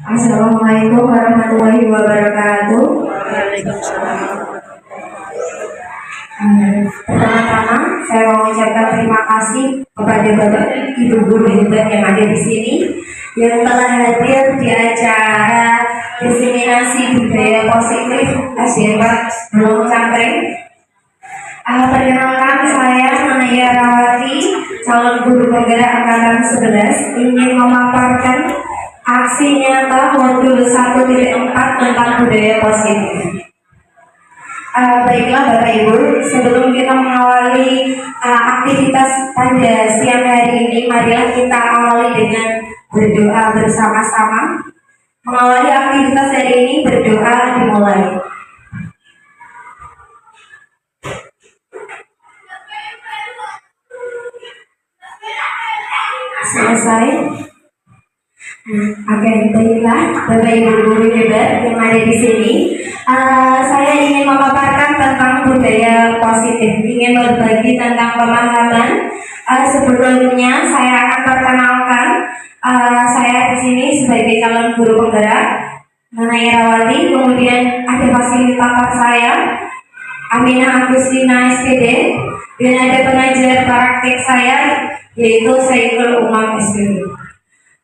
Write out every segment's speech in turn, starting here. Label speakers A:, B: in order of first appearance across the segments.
A: Assalamualaikum warahmatullahi wabarakatuh.
B: Waalaikumsalam.
A: Pertama-tama saya mau mengucapkan terima kasih kepada Bapak Ibu guru hebat yang ada di sini yang telah hadir di acara diseminasi budaya positif SDM Bulong Cangkring. Perkenalkan, saya Naya Rawati, calon guru penggerak angkatan 11, ingin memaparkan aksi nyata modul 1.4 tentang budaya positif. Baiklah Bapak Ibu, sebelum kita mengawali aktivitas pada siang hari ini, marilah kita awali dengan berdoa bersama-sama. Mengawali aktivitas hari ini, berdoa dimulai. Selesai. Oke, baiklah Bapak Ibu guru hebat yang ada di sini. Saya ingin memaparkan tentang budaya positif, ingin berbagi tentang pemahaman. Sebelumnya saya akan perkenalkan, saya di sini sebagai calon guru penggerak Naya Rawati, kemudian ada fasilitator saya Aminah Agustina SPD, dan ada pengajar praktik saya yaitu Saiful Umam SPD.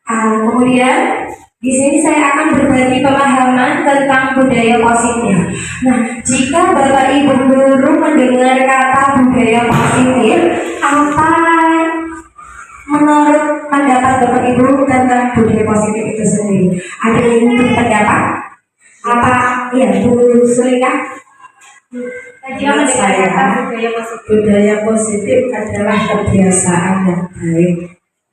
A: Kemudian di sini saya akan berbagi pemahaman tentang budaya positif. Nah, jika Bapak Ibu guru mendengar kata budaya positif, apa menurut pendapat Bapak Ibu tentang budaya positif itu sendiri? Ada yang berpendapat? Apa? Ya, Bu Sulika?
B: Menurut saya, budaya positif adalah kebiasaan yang baik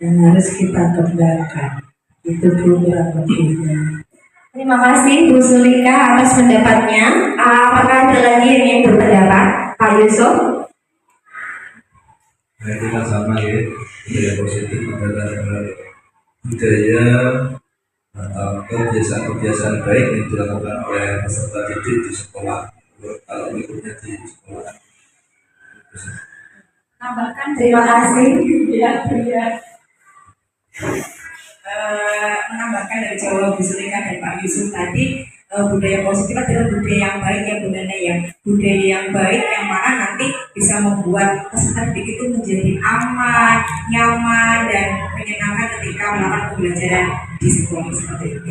B: yang harus kita kembangkan. Itu dulu lebihnya.
A: Terima kasih Bu Sulika atas pendapatnya. Apakah ada lagi yang ingin berpendapat? Pak Yusuf?
C: Nah, itu kan sama ya. Budaya positif adalah budaya atau kebiasaan-kebiasaan baik yang dilakukan oleh peserta didik di sekolah. Kalau ikutnya di sekolah.
A: Tambahkan, terima kasih.
D: Menambahkan dari Jawa Bu Sulika dan Pak Yusuf tadi, budaya positif adalah budaya yang baik ya Bu Nana ya. Budaya yang baik yang mana nanti bisa membuat peserta didik itu menjadi aman, nyaman, dan menyenangkan ketika melakukan pembelajaran di sekolah seperti itu.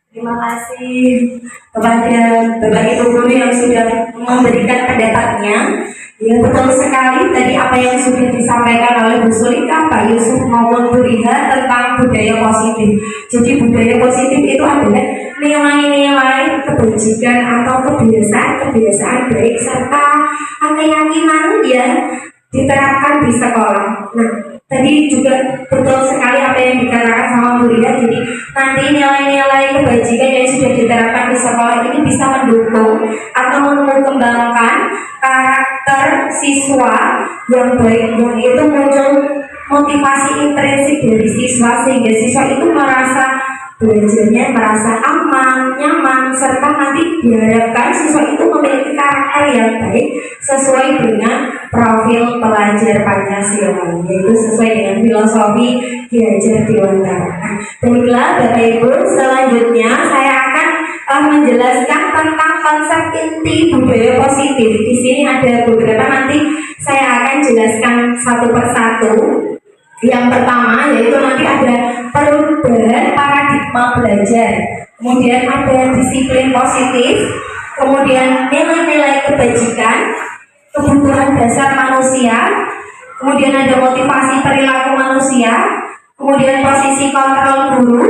A: Terima kasih kepada Bapak Ibu guru yang sudah memberikan pendapatnya. Ya, betul sekali tadi apa yang sudah disampaikan oleh Bu Sulika, Pak Yusuf maupun Bu Riha tentang budaya positif. Jadi budaya positif itu adalah nilai-nilai kebajikan atau kebiasaan-kebiasaan baik serta keyakinan yang diterapkan di sekolah. Nah, tadi juga betul sekali apa yang dikatakan sama Bu Ria. Jadi nanti nilai-nilai kebajikan yang sudah diterapkan di sekolah ini bisa mendukung atau mengembangkan karakter siswa yang baik, dan itu muncul motivasi intrinsik dari siswa sehingga siswa itu merasa belajarnya merasa aman, nyaman, serta nanti diharapkan siswa itu memiliki karakter yang baik sesuai dengan profil pelajar Pancasila, yaitu sesuai dengan filosofi Ki Hajar Dewantara. Baiklah Bapak Ibu, selanjutnya saya akan menjelaskan tentang konsep inti budaya positif. Di sini ada beberapa, nanti saya akan jelaskan satu persatu. Yang pertama yaitu nanti ada perubahan paradigma belajar, kemudian ada disiplin positif, kemudian nilai-nilai kebajikan, kebutuhan dasar manusia, kemudian ada motivasi perilaku manusia, kemudian posisi kontrol guru,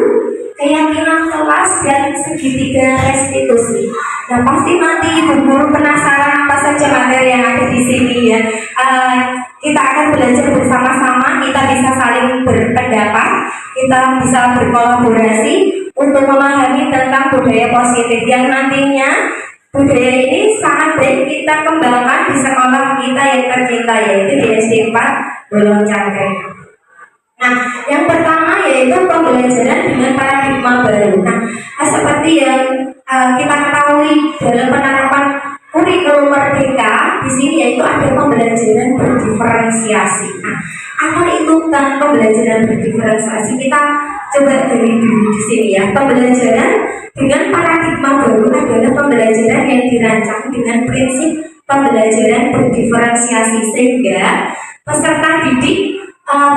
A: keyakinan kelas, dan segitiga restitusi. Nah, pasti nanti Ibu guru penasaran apa saja materi yang ada di sini ya. Kita akan belajar bersama-sama, kita bisa saling berpendapat, kita bisa berkolaborasi untuk memahami tentang budaya positif yang nantinya budaya ini sangat baik kita kembangkan di sekolah kita yang tercinta, yaitu di SD 4 Bulong Cangkring. Nah, yang pertama yaitu pembelajaran dengan paradigma baru. Nah, seperti yang kita ketahui dalam penerapan kurikulum merdeka di sini yaitu ada pembelajaran berdiferensiasi. Nah, apa itu kan pembelajaran berdiferensiasi? Kita coba dari dulu di sini ya. Pembelajaran dengan paradigma baru adalah pembelajaran yang dirancang dengan prinsip pembelajaran berdiferensiasi sehingga peserta didik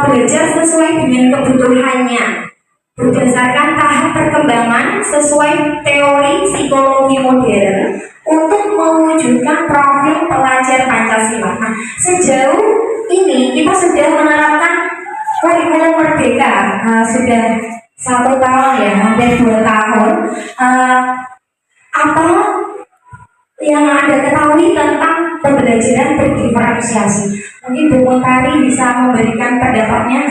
A: belajar sesuai dengan kebutuhannya berdasarkan tahap perkembangan sesuai teori psikologi modern untuk mewujudkan profil pelajar Pancasila. Nah, sejauh ini kita sudah menerapkan kurikulum merdeka sudah 1 tahun ya, hampir 2 tahun. Apa yang Anda ketahui tentang pembelajaran berdiferensiasi? Mungkin Bu Mutari bisa memberikan pendapatnya.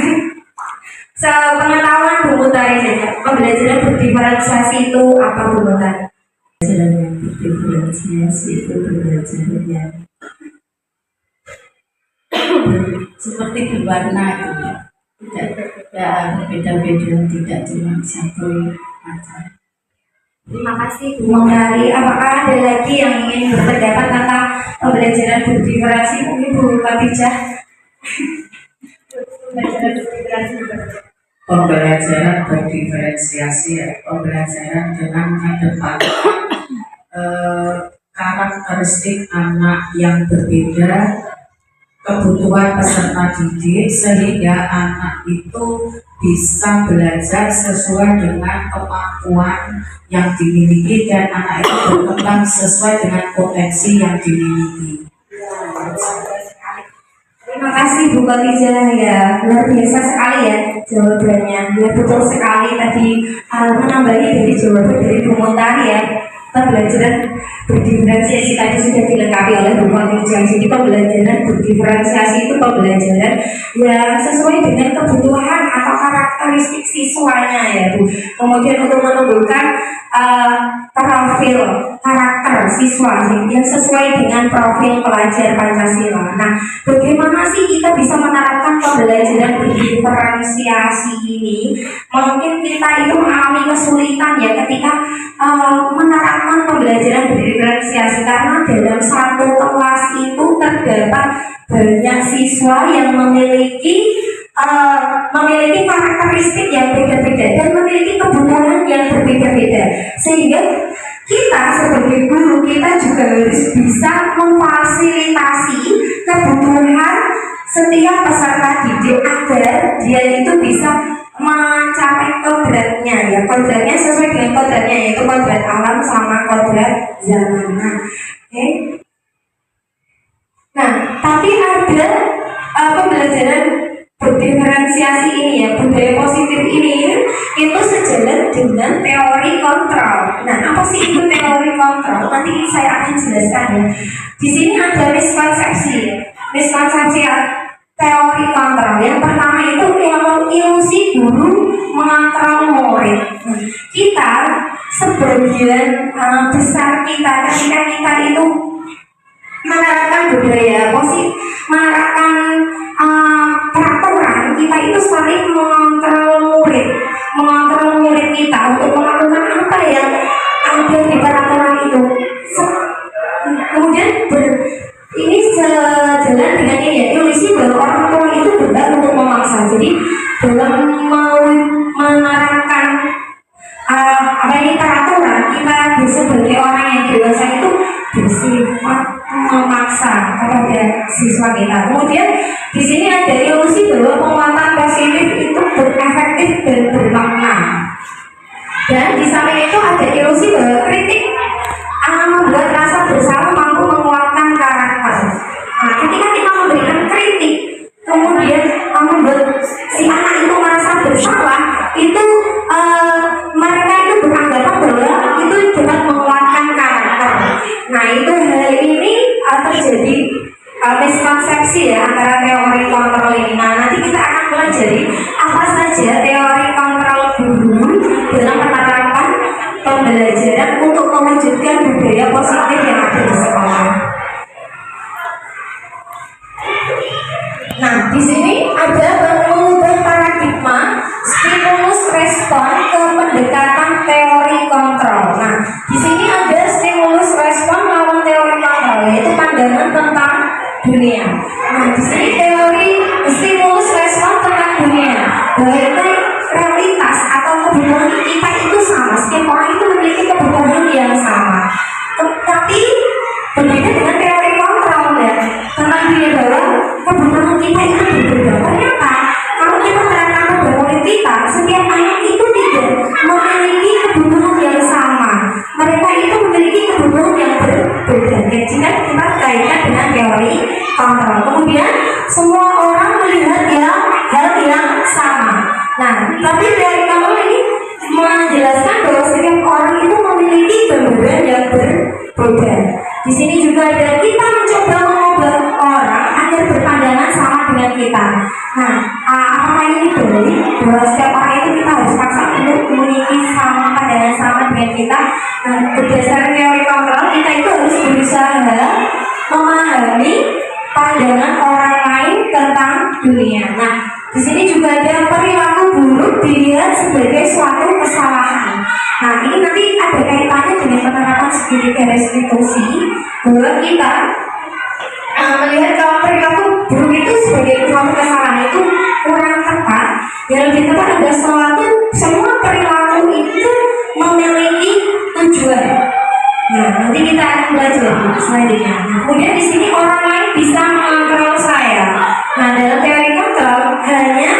A: Sepengetahuan Bu Mutari saja, pembelajaran berdiferensiasi itu apa, Bu Mutari?
B: Pembelajaran yang berdiferensiasi itu pembelajaran yang seperti berwarna itu, tidak beda-beda, tidak cuma satu macam.
A: Terima kasih Bu Mutari. Apakah ada lagi yang ingin berpendapat tentang pembelajaran berdiferensiasi? Mungkin Bu Khadijah.
B: Pembelajaran berdiferensiasi ya, pembelajaran dengan mengedepankan karakteristik anak yang berbeda, kebutuhan peserta didik, sehingga anak itu bisa belajar sesuai dengan kemampuan yang dimiliki dan anak itu berkembang sesuai dengan potensi yang dimiliki.
A: Terima kasih Bu Khadijah ya, luar biasa sekali ya jawabannya. Ya betul sekali tadi menambahi dari jawaban dari Bu Mutari ya. Pembelajaran berdiferensiasi tadi sudah dilengkapi oleh Bu Khadijah. Jadi pembelajaran berdiferensiasi itu pembelajaran yang sesuai dengan kebutuhan atau karakteristik siswanya ya Bu. Kemudian untuk menumbuhkan profil karakter siswa yang sesuai dengan profil pelajar Pancasila. Nah, bagaimana sih kita bisa menerapkan pembelajaran berdiferensiasi ini? Mungkin kita itu mengalami kesulitan ya ketika menerapkan pembelajaran berdiferensiasi karena dalam satu kelas itu terdapat banyak siswa yang memiliki karakteristik yang beda-beda dan memiliki kebutuhan yang berbeda-beda, sehingga kita sebagai guru kita juga harus bisa memfasilitasi kebutuhan setiap peserta didik agar dia itu bisa mencapai kodratnya ya, kodratnya sesuai dengan kodratnya, yaitu kodrat alam sama kodrat zaman. Nah, tapi ada pembelajaran berdiferensiasi ini ya, budaya positif ini itu sejalan dengan teori kontrol. Nah, apa sih itu teori kontrol? Nanti saya akan jelaskan ya. Di sini ada miskonsepsi teori kontrol. Yang pertama itu ilusi guru mengontrol murid. Kita sebagian besar kita ketika kita itu menerapkan budaya positif, menerapkan peraturan, kita itu saling mengontrol murid kita untuk melakukan apa yang ada di peraturan itu. Kemudian ini sejalan dengan ini ya, ilusi bahwa orang tua itu berhak untuk memaksa. Jadi dalam menerapkan peraturan, kita sebagai orang yang dewasa itu bersifat memaksa kepada siswa kita. Kemudian di sini ada ilusi bahwa penguatan positif itu berefektif dan bermakna. Dan di samping itu ada ilusi bahwa kritik membuat rasa bersalah mampu menguatkan karakter. Nah, ketika kita memberikan kritik, kemudian membuat si anak itu merasa bersalah, itu mereka itu beranggapan bahwa itu dapat menguatkan karakter. Nah, itu hal ini terjadi miskonsepsi ya antara teori kontrol ini. Nah, nanti kita akan pelajari apa saja teori kontrol guru dalam penerapan pembelajaran untuk mewujudkan budaya positif yang ada di sekolah. Nah, di sini ada mengubah paradigma stimulus respon ke pendekatan teori kontrol. Nah, di sini ada stimulus respon lawan teori kontrol, yaitu pandangan tentang dunia. Nah, di sini teori stimulus respon tentang dunia, bahwa realitas atau kontrol. Kemudian semua orang melihat hal yang sama. Nah, tapi teori kontrol ini menjelaskan bahwa setiap orang itu memiliki gambaran yang berbeda. Di sini juga ada kita mencoba mengubah orang agar berpandangan sama dengan kita. Nah, apakah ini benar? Bahwa setiap orang itu kita harus paksa untuk memiliki sama pandangan sama dengan kita. Nah, berdasarkan teori kontrol, kita itu harus berusaha memahami pandangan orang lain tentang dunia. Nah, di sini juga ada perilaku buruk dilihat sebagai suatu kesalahan. Nah, ini nanti ada kaitannya dengan penerapan segitiga restitusi, bahwa kita melihat kalau perilaku buruk itu sebagai suatu kesalahan itu kurang tepat. Yang lebih tepat adalah semua perilaku itu memiliki tujuan. Nah, nanti kita akan belajar selanjutnya. Nah, kemudian di sini orang lain bisa mengontrol saya. Nah, dalam teori kontrol hanya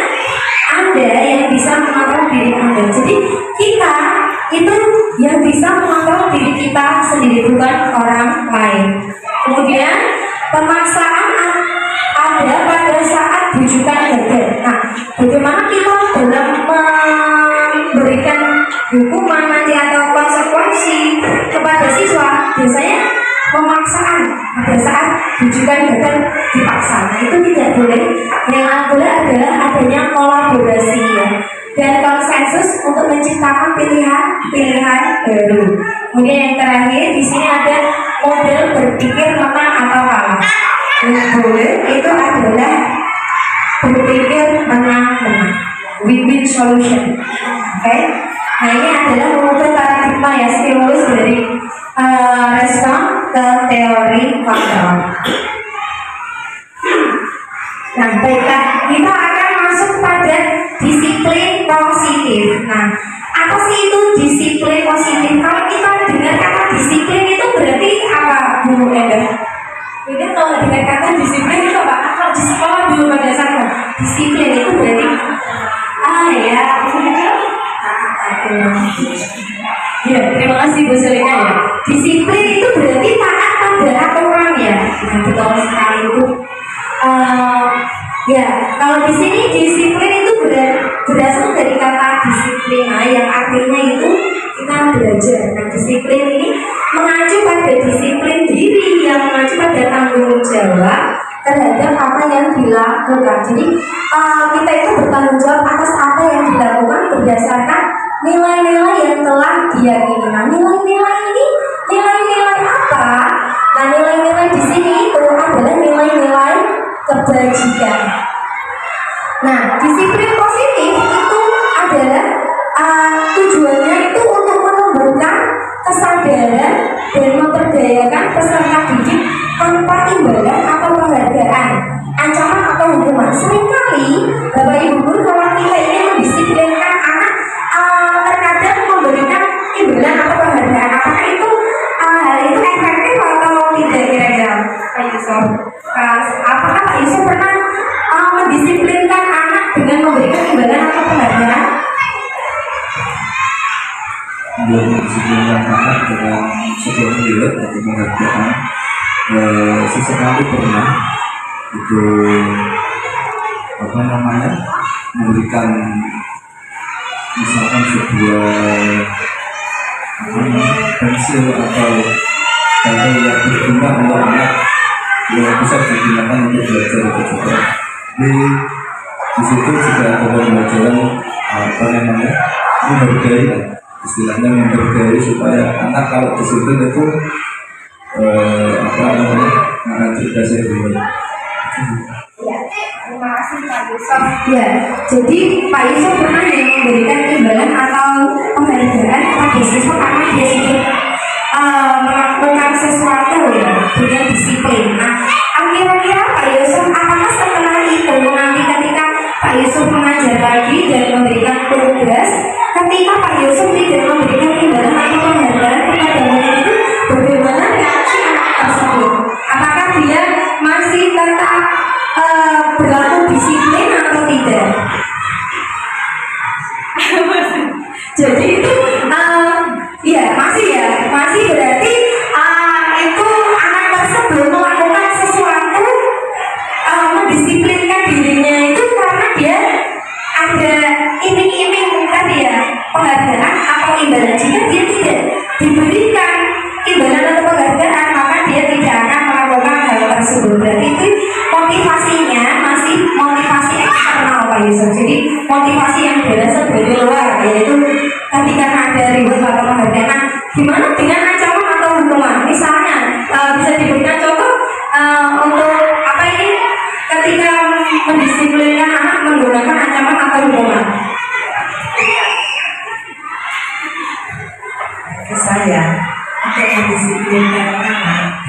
A: Anda yang bisa mengontrol diri Anda. Jadi kita itu yang bisa mengontrol diri kita sendiri, bukan orang lain. Kemudian pemaksaan ada pada saat bujukan gagal. Nah, bagaimana kita dalam memberikan hukuman nanti atau konsekuensi kepada siswa? Biasanya pemaksaan pada saat bujukan gagal dipaksa. Nah, itu tidak boleh. Yang boleh adalah adanya kolaborasi ya, dan konsensus untuk menciptakan pilihan baru. Kemudian yang terakhir di sini ada model berpikir menang atau kalah. Yang boleh itu adalah berpikir menang-menang, win-win solution. Oke? Nah, ini adalah mengubah paradigma ya, stimulus dari respon ke teori kontrol. Nah, baiklah, kita akan masuk pada disiplin positif. Nah, apa sih itu disiplin positif? Kalau kita dengar kata disiplin itu berarti apa, Bu Enda? Jadi kalau dengar kata disiplin itu apa? Kalau di sekolah dulu pada saat disiplin itu berarti ya, terima kasih Bu Selika ya. Disiplin itu berarti taat pada aturan ya. Nah, betul sekali Bu. Ya, kalau di sini disiplin itu berasal dari kata disiplina yang artinya itu kita belajar. Nah, disiplin ini mengacu pada disiplin diri yang mengacu pada tanggung jawab terhadap apa yang dilakukan. Jadi kita itu bertanggung jawab atas apa yang dilakukan berdasarkan nilai-nilai yang telah diyakini. Nah, nilai-nilai ini nilai-nilai apa? Nah, nilai-nilai di sini itu adalah nilai-nilai kebajikan. Nah, disiplin positif itu adalah tujuannya itu untuk menumbuhkan kesadaran dan memperdayakan peserta didik tanpa imbalan atau penghargaan, ancaman atau hukuman. Seringkali Bapak Ibu guru kalau kita ingin mendisiplinkan anak terkadang memberikan imbalan atau penghargaan. Apakah itu hal itu efektif atau tidak kira-kira Pak Yusuf? Apakah Pak Yusuf pernah mendisiplinkan anak dengan memberikan imbalan atau penghargaan?
C: Belum mendisiplinkan anak dengan sebuah nilai atau penghargaan. Sesekali pernah itu memberikan misalkan sebuah pensil atau hal yang berguna untuk anak yang bisa digunakan untuk belajar itu juga. Di situ juga ada pembelajaran menghargai, istilahnya menghargai supaya anak kalau disiplin itu cerdas dulu.
A: Ya, terima kasih Pak Yusuf. Ya, jadi Pak Yusuf pernah yang memberikan imbalan atau penghargaan kepada siswa karena dia sudah melakukan sesuatu ya dengan disiplin. Nah, kira-kira Pak Yusuf apakah setelah itu nanti ketika Pak Yusuf mengajar lagi dan memberikan tugas, ketika Pak Yusuf tidak memberikan imbalan atau penghargaan kepada murid itu, bagaimana reaksi anak tersebut? Apakah dia masih tetap berlaku disiplin atau tidak? Jadi itu ya masih berarti itu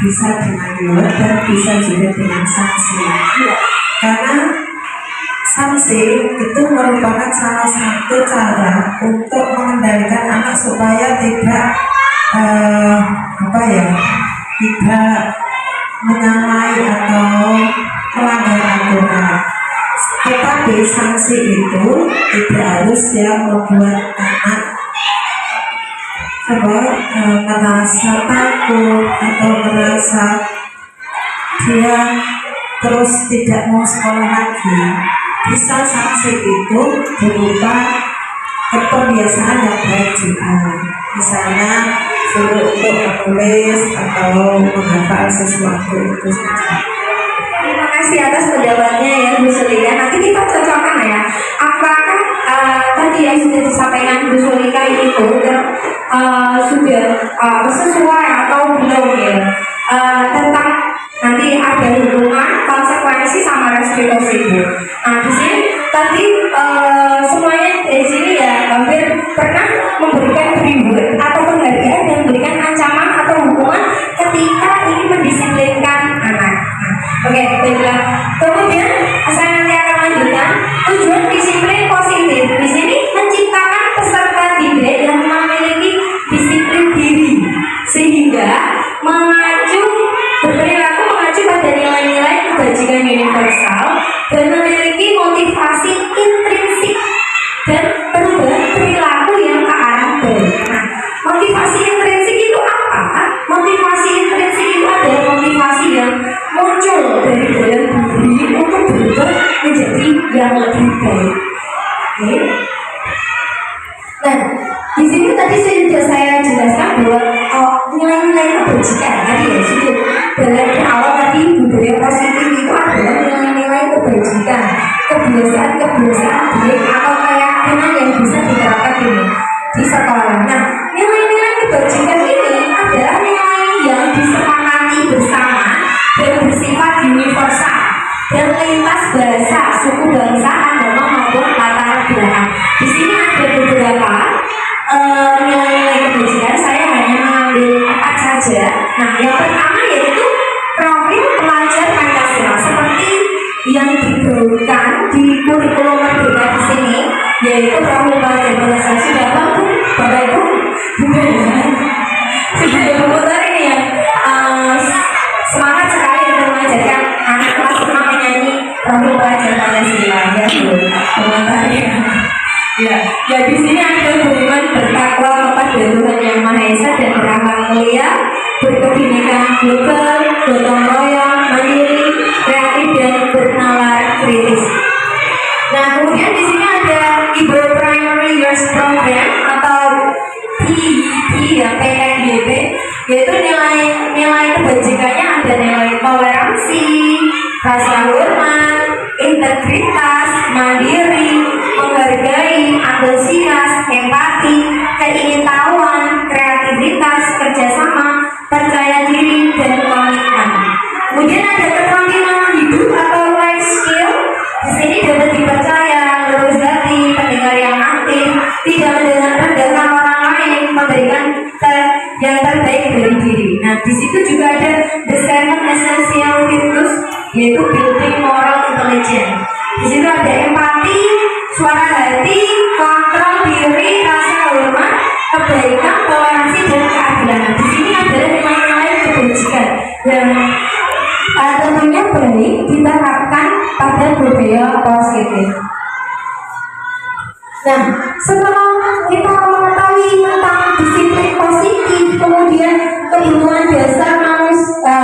B: bisa dengan reward dan bisa juga dengan sanksi. Karena sanksi itu merupakan salah satu cara untuk mengendalikan anak supaya tidak tidak menyamai atau melanggar aturan. Tetapi sanksi itu tidak harus yang membuat anak merasa takut atau merasa dia terus tidak mau sekolah lagi. Bisa sanksi itu berupa kebiasaan yang baik juga. Misalnya suruh untuk menulis atau menghafal sesuatu itu saja.
A: Terima kasih atas penjelasannya ya Bu Sulika. Nanti kita cocokkan ya. Apakah tadi yang sudah disampaikan Bu Sulika itu sudah sesuai atau belum ya? Tentang nanti ada hubungan konsekuensi sama restitusi Bu. Nah di sini tadi semuanya di sini ya hampir pernah memberikan reward atau penghargaan dan memberikan ancaman atau hukuman ketika ingin mendisiplinkan anak. Oke, baiklah. Kemudian saya nanti akan lanjutkan tujuan disiplin positif. Di sini menciptakan peserta didik yang memiliki disiplin diri sehingga berperilaku mengacu pada nilai-nilai kebajikan universal dan memiliki motivasi intrinsik dan perubahan perilaku yang ke arah baik. Nah, motivasi intrinsik itu apa? Motivasi intrinsik itu adalah motivasi yang muncul dari dalam diri untuk berubah menjadi yang lebih baik. Oke. Nah, di sini tadi sudah saya jelaskan bahwa nilai-nilai kebajikan tadi ya sudah dalam awal tadi budaya positif itu adalah nilai-nilai kebajikan, kebiasaan-kebiasaan baik atau keyakinan yang bisa diterapkan di sekolah. Nah, nilai-nilai kebajikan ini adalah nilai yang disepakati bersama dan bersifat universal dan lintas bahasa, suku bangsa, agama maupun latar belakang. Di sini ada beberapa nilai-nilai kebajikan. Saya hanya mengambil 4 saja. Nah, yang pertama yaitu profil pelajar Pancasila seperti yang digaungkan di kurikulum Merdeka di sini, yaitu profil pelajar Pancasila. Sudah tahu Bapak Ibu? Sudah berputar ini ya. Semangat sekali untuk mengajarkan anak kelas 6 menyanyi profil pelajar Pancasila. Ya, Bu. Komentarnya. Ya di sini ada hubungan bertakwa kepada Tuhan Yang Maha Esa dan berakhlak mulia, berkebinekaan global, gotong royong, mandiri, kreatif dan bernalar kritis. Nah, kemudian di sini ada Ibu Primary Years Program atau PYP ya, PNYP, yaitu nilai kebajikannya ada nilai toleransi, rasa hormat, integritas, mandiri, menghargai, antusias, empati, keingintahuan, kreativitas, kerjasama, percaya diri, dan komitmen. Kemudian ada keterampilan hidup atau life skill. Di sini dapat dipercaya, lurus hati, pendengar yang aktif, tidak merendahkan orang lain, memberikan yang terbaik dari diri. Nah, di situ juga ada the 7 essential virtues, yaitu building moral intelligence. Di situ ada empati, suara hati, kontrol diri, rasa hormat, kebaikan, toleransi, dan keadilan. Nah, di sini adalah nilai-nilai kebajikan yang tentunya baik diterapkan pada budaya positif. Nah, setelah kita mengetahui tentang disiplin positif, kemudian kebutuhan dasar manusia,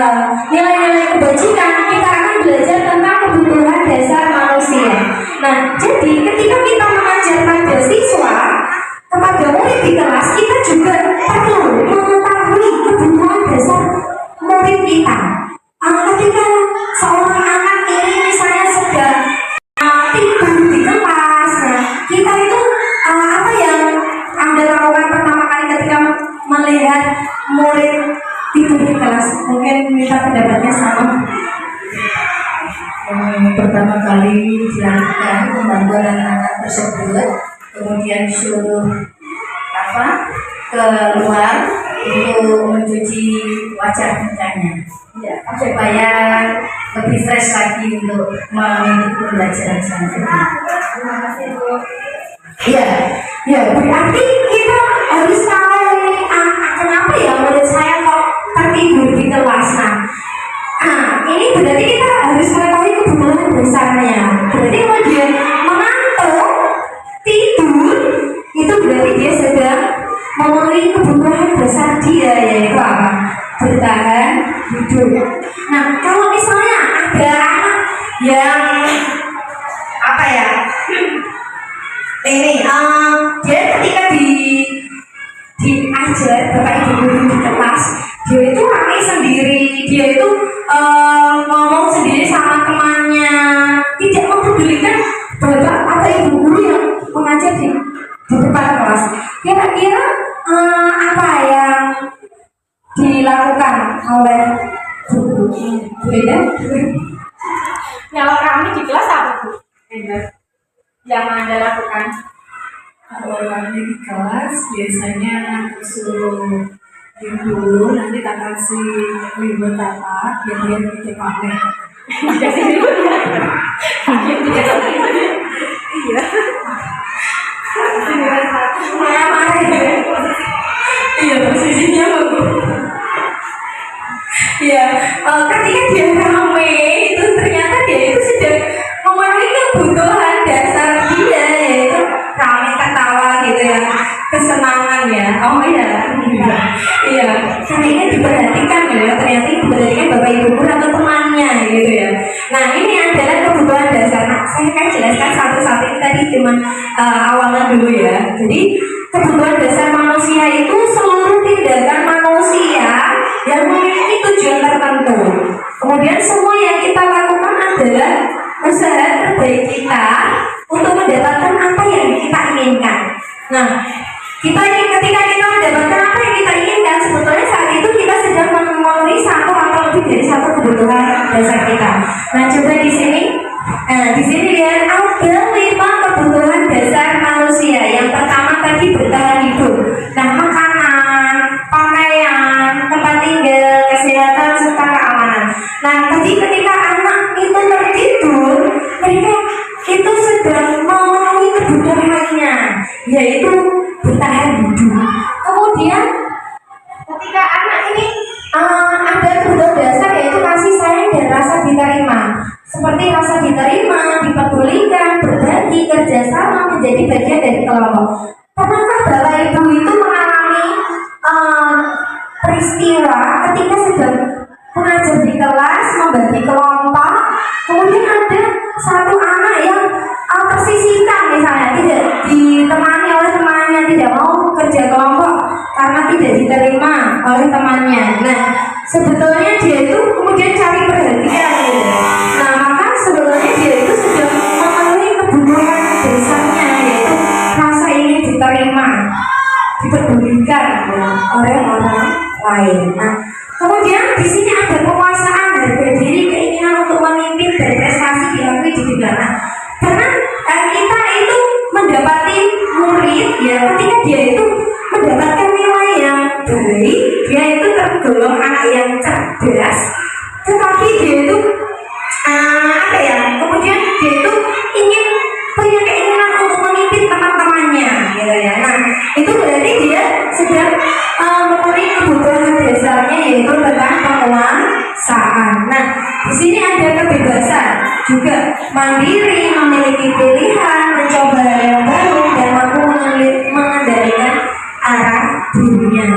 A: nilai-nilai kebajikan, kita akan belajar tentang kebutuhan dasar manusia. Nah, jadi ketika kita mengajar pada siswa, kepada murid di kelas, kita juga perlu mengetahui kebutuhan dasar murid kita. Ketika seorang anak ini misalnya sedang tiba di kelas, kita itu apa yang Anda lakukan pertama kali ketika melihat murid tidur di kelas? Mungkin minta pendapatnya sama.
B: Pertama kali dilakukan membantu anak kemudian suruh keluar
A: untuk mencuci wajah mukanya, ya, supaya lebih fresh lagi untuk mengikuti pembelajaran selanjutnya. Terima kasih Bu. Ya, ya berarti kita harus tahu ini kenapa ya menurut saya kok tertidur di kelas. Ini berarti kita harus mengetahui kebutuhan dasarnya. Berarti kalau dia mengantuk, tidur, itu berarti dia sedang memenuhi kebutuhan dasar dia, yaitu apa? Bertahan hidup. Nah, kalau misalnya ada anak yang apa ya? Ini dia ketika diajar bapak ibu guru di kelas, dia itu rame sendiri, dia itu ngomong sendiri sama temannya, tidak mempedulikan bapak atau ibu guru yang mengajar di depan kelas. Kira-kira apa yang dilakukan oleh guru? Beda? Kalau kami di kelas apa Bu? Yang Anda lakukan?
D: Kalau kami di kelas biasanya suruh diam dulu, nanti tak kasih ribet apa biar dia bikin pamer. Iya.
A: Marah-marah ya?
D: Iya, posisinya bagus.
A: Iya, ketika dia rame itu ternyata dia itu sudah memenuhi kebutuhan dasar dia, yaitu rame ketawa gitu ya, kesenangan ya. Oh iya, iya. Karena ini diperhatikan ya, ternyata diperhatikan bapak ibu guru atau temannya gitu ya. Nah ini adalah kebutuhan dasar. Nah, saya akan jelaskan satu-satu, ini tadi cuma awalan dulu ya. Jadi kebutuhan dasar manusia itu seluruh tindakan manusia yang memiliki tujuan tertentu. Kemudian semua yang kita lakukan adalah usaha terbaik kita untuk mendapatkan apa yang kita inginkan. Nah, ketika kita mendapatkan apa yang kita inginkan, sebetulnya saat itu kita sedang memenuhi satu atau lebih dari satu kebutuhan dasar kita. Nah, coba di sini lihat ada 5 kebutuhan dasar manusia. Yang pertama tadi bertahan hidup. Nah, makanan, pakaian, tempat tinggal, kesehatan, serta keamanan. Nah, tadi ketika anak itu tertidur, mereka itu sedang memenuhi kebutuhannya, yaitu bertahan hidup. Kemudian ketika anak ini ada kebutuhan dasar, yaitu kasih sayang dan rasa diterima, seperti rasa diterima, dipedulikan, berbagi, kerjasama, menjadi bagian dari kelompok. Pernahkah bapak ibu itu mengalami peristiwa ketika sedang mengajar di kelas, membagi kelompok, kemudian ada satu anak yang tersisihkan, misalnya tidak ditemani oleh temannya, tidak mau kerja kelompok karena tidak diterima oleh temannya. Nah, sebetulnya dia itu kemudian cari perhatian gitu. Nah, maka sebetulnya dia itu sudah memenuhi kebutuhan dasarnya, yaitu rasa ingin diterima, dipedulikan ya, oleh orang lain. Nah, kemudian di sini ada penguasaan harga diri, keinginan untuk memimpin berprestasi diakui di bidang. Karena kita itu mendapati murid ya, ketika dia itu mendapatkan nilai yang baik, dia itu tergolong anak yang cerdas, tetapi dia itu apa ya, kemudian dia itu ingin punya keinginan untuk memimpin teman-temannya gitu ya. Nah, itu berarti dia sedang memenuhi kebutuhan dasarnya, yaitu tentang penguasaan. Nah, di sini ada kebebasan juga, mandiri, memiliki pilihan, mencoba hal yang baru, dan mampu mengendalikan arah dirinya.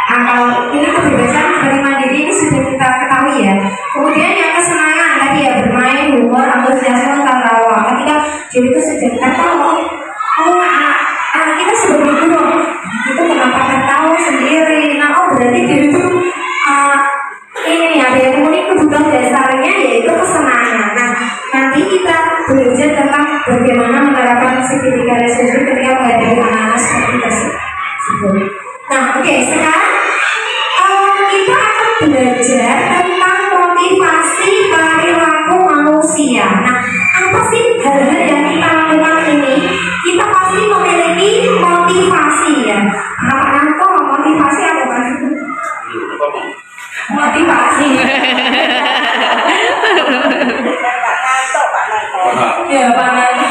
A: Kalau ini kebebasan dari mandiri ini sudah kita ketahui ya. Kemudian yang kesenangan tadi ya, bermain, humor, antusiasme, tertawa. Ketika dia itu sedang tertawa, kita sebagai guru itu kenapa tertawa sendiri? Nah, berarti dia itu ini ada yang memenuhi kebutuhan dasarnya, yaitu kesenangan. Nah, nanti kita belajar tentang bagaimana menerapkan segitiga resolusi ketika menghadapi anak-anak seperti tersebut. Nah, oke, sekarang kita akan belajar tentang motivasi perilaku manusia. Nah, apa sih hal-hal yang kita lakukan ini motivasi. Ya, Pak Nana.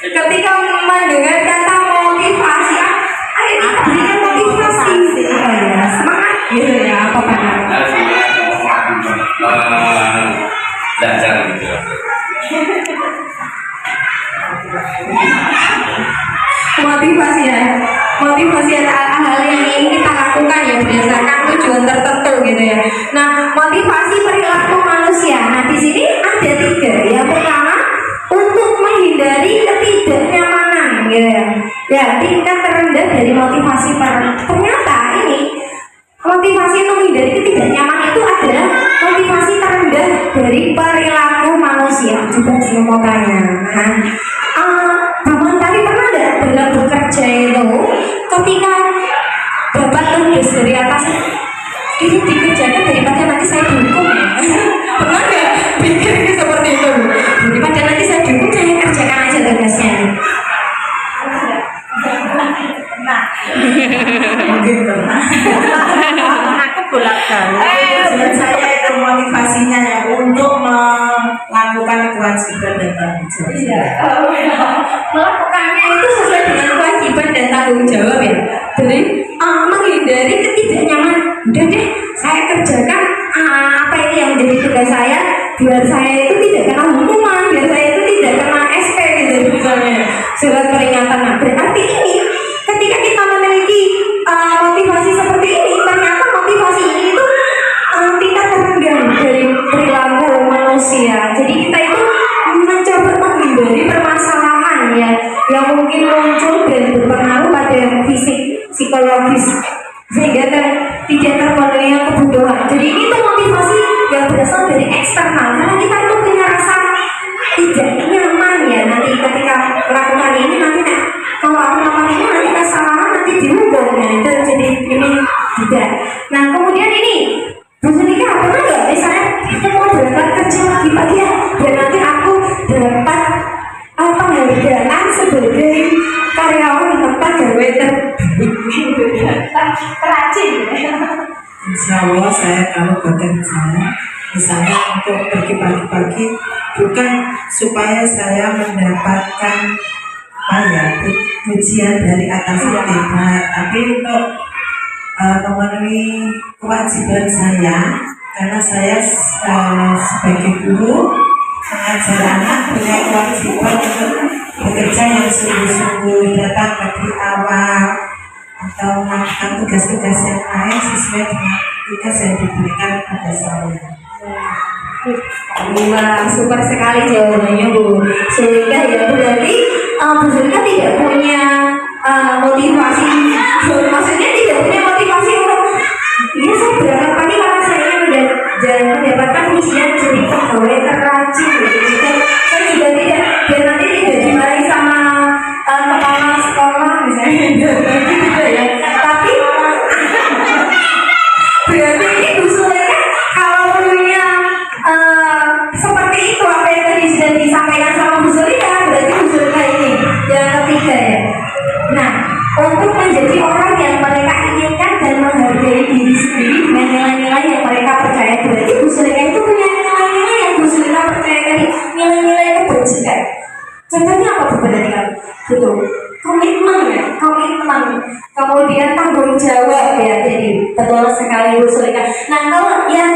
A: Ketika mendengar kata motivasi, ayo kita berikan motivasi. Ya, semangat gitu ya, apa Pak Nana?
C: Belajar gitu.
A: Motivasi ya, motivasi adalah hal yang ingin kita lakukan ya berdasarkan tujuan tertentu gitu ya. Nah, motivasi perilaku manusia. Nah, di sini ada 3. Yang pertama, untuk menghindari ketidaknyamanan gitu ya. Ya, tingkat terendah dari motivasi ternyata ini motivasi untuk menghindari ketidaknyamanan itu adalah motivasi terendah dari perilaku manusia. Juga sih mau tanya. Bangun tadi pernah nggak dalam bekerja itu ketika dapat tugas dari atas ini dikerjakan daripada nanti saya dihukum ya? Pernah nggak pikir seperti itu? Daripada nanti saya dihukum saya kerjakan aja tugasnya. Nah,
B: Mungkin pernah.
E: Aku bolak-balik.
B: Tujuan saya itu motivasinya ya untuk melakukan kewajiban dan tanggung jawab.
A: iya. Melakukannya itu sesuai dengan kewajiban dan tanggung jawab ya. Jadi menghindari ketidaknyamanan. Udah deh, saya kerjakan apa ini yang menjadi tugas saya, biar saya itu tidak kena hukuman, biar saya itu tidak kena SP gitu misalnya. Surat peringatan. Nah, berarti ini ketika kita memiliki motivasi seperti ini, ternyata motivasi ini itu tingkat terendah dari perilaku manusia. Jadi kita itu mencoba menghindari permasalahan ya yang mungkin muncul dan berpengaruh pada fisik, psikologis, sehingga tidak terpenuhi kebutuhan. Jadi itu motivasi yang berasal dari eksternal, karena kita itu punya rasa tidak nyaman ya nanti ketika melakukan ini, nanti kalau aku melakukan ini nanti kesalahan nanti dihukum ya, itu jadi ini tidak. Nah, kemudian ini Bu Sulika pernah nggak misalnya aku mau berangkat kerja pagi-pagi ya, dan nanti aku dapat penghargaan sebagai karyawan di tempat gawe terrajin ya.
B: Insya Allah saya kalau bekerja misalnya untuk pergi pagi-pagi bukan supaya saya mendapatkan pujian dari atas tidak, tapi untuk memenuhi kewajiban saya karena saya sebagai guru mengajar anak punya kewajiban untuk bekerja yang sungguh-sungguh, datang pagi awal atau melakukan tugas-tugas yang lain sesuai dengan tugas yang diberikan pada saya.
A: Wah, super sekali jawabannya Bu Sulika ya. Berarti Bu Sulika tidak punya motivasi, maksudnya tidak punya motivasi untuk iya saya berangkat pagi karena saya mendapatkan pujian jadi pegawai terrajin gitu. Saya juga tidak, biar nanti tidak dimarahi sama kepala sekolah misalnya gitu ya. Tapi berarti ini Bu Sulika kalau punya seperti itu apa yang tadi sudah disampaikan sama Bu Sulika, berarti Bu Sulika ini yang ketiga ya. Nah, untuk menjadi orang yang mereka inginkan dan menghargai diri sendiri dengan nilai-nilai yang mereka percaya, berarti Bu Sulika itu punya nilai-nilai yang Bu Sulika percaya tadi, nilai-nilai kebajikan. Contohnya apa Bu berarti kan? Gitu. Komitmen ya, komitmen. Kemudian tanggung jawab ya, jadi betul sekali Bu Sulika. Nah, kalau yang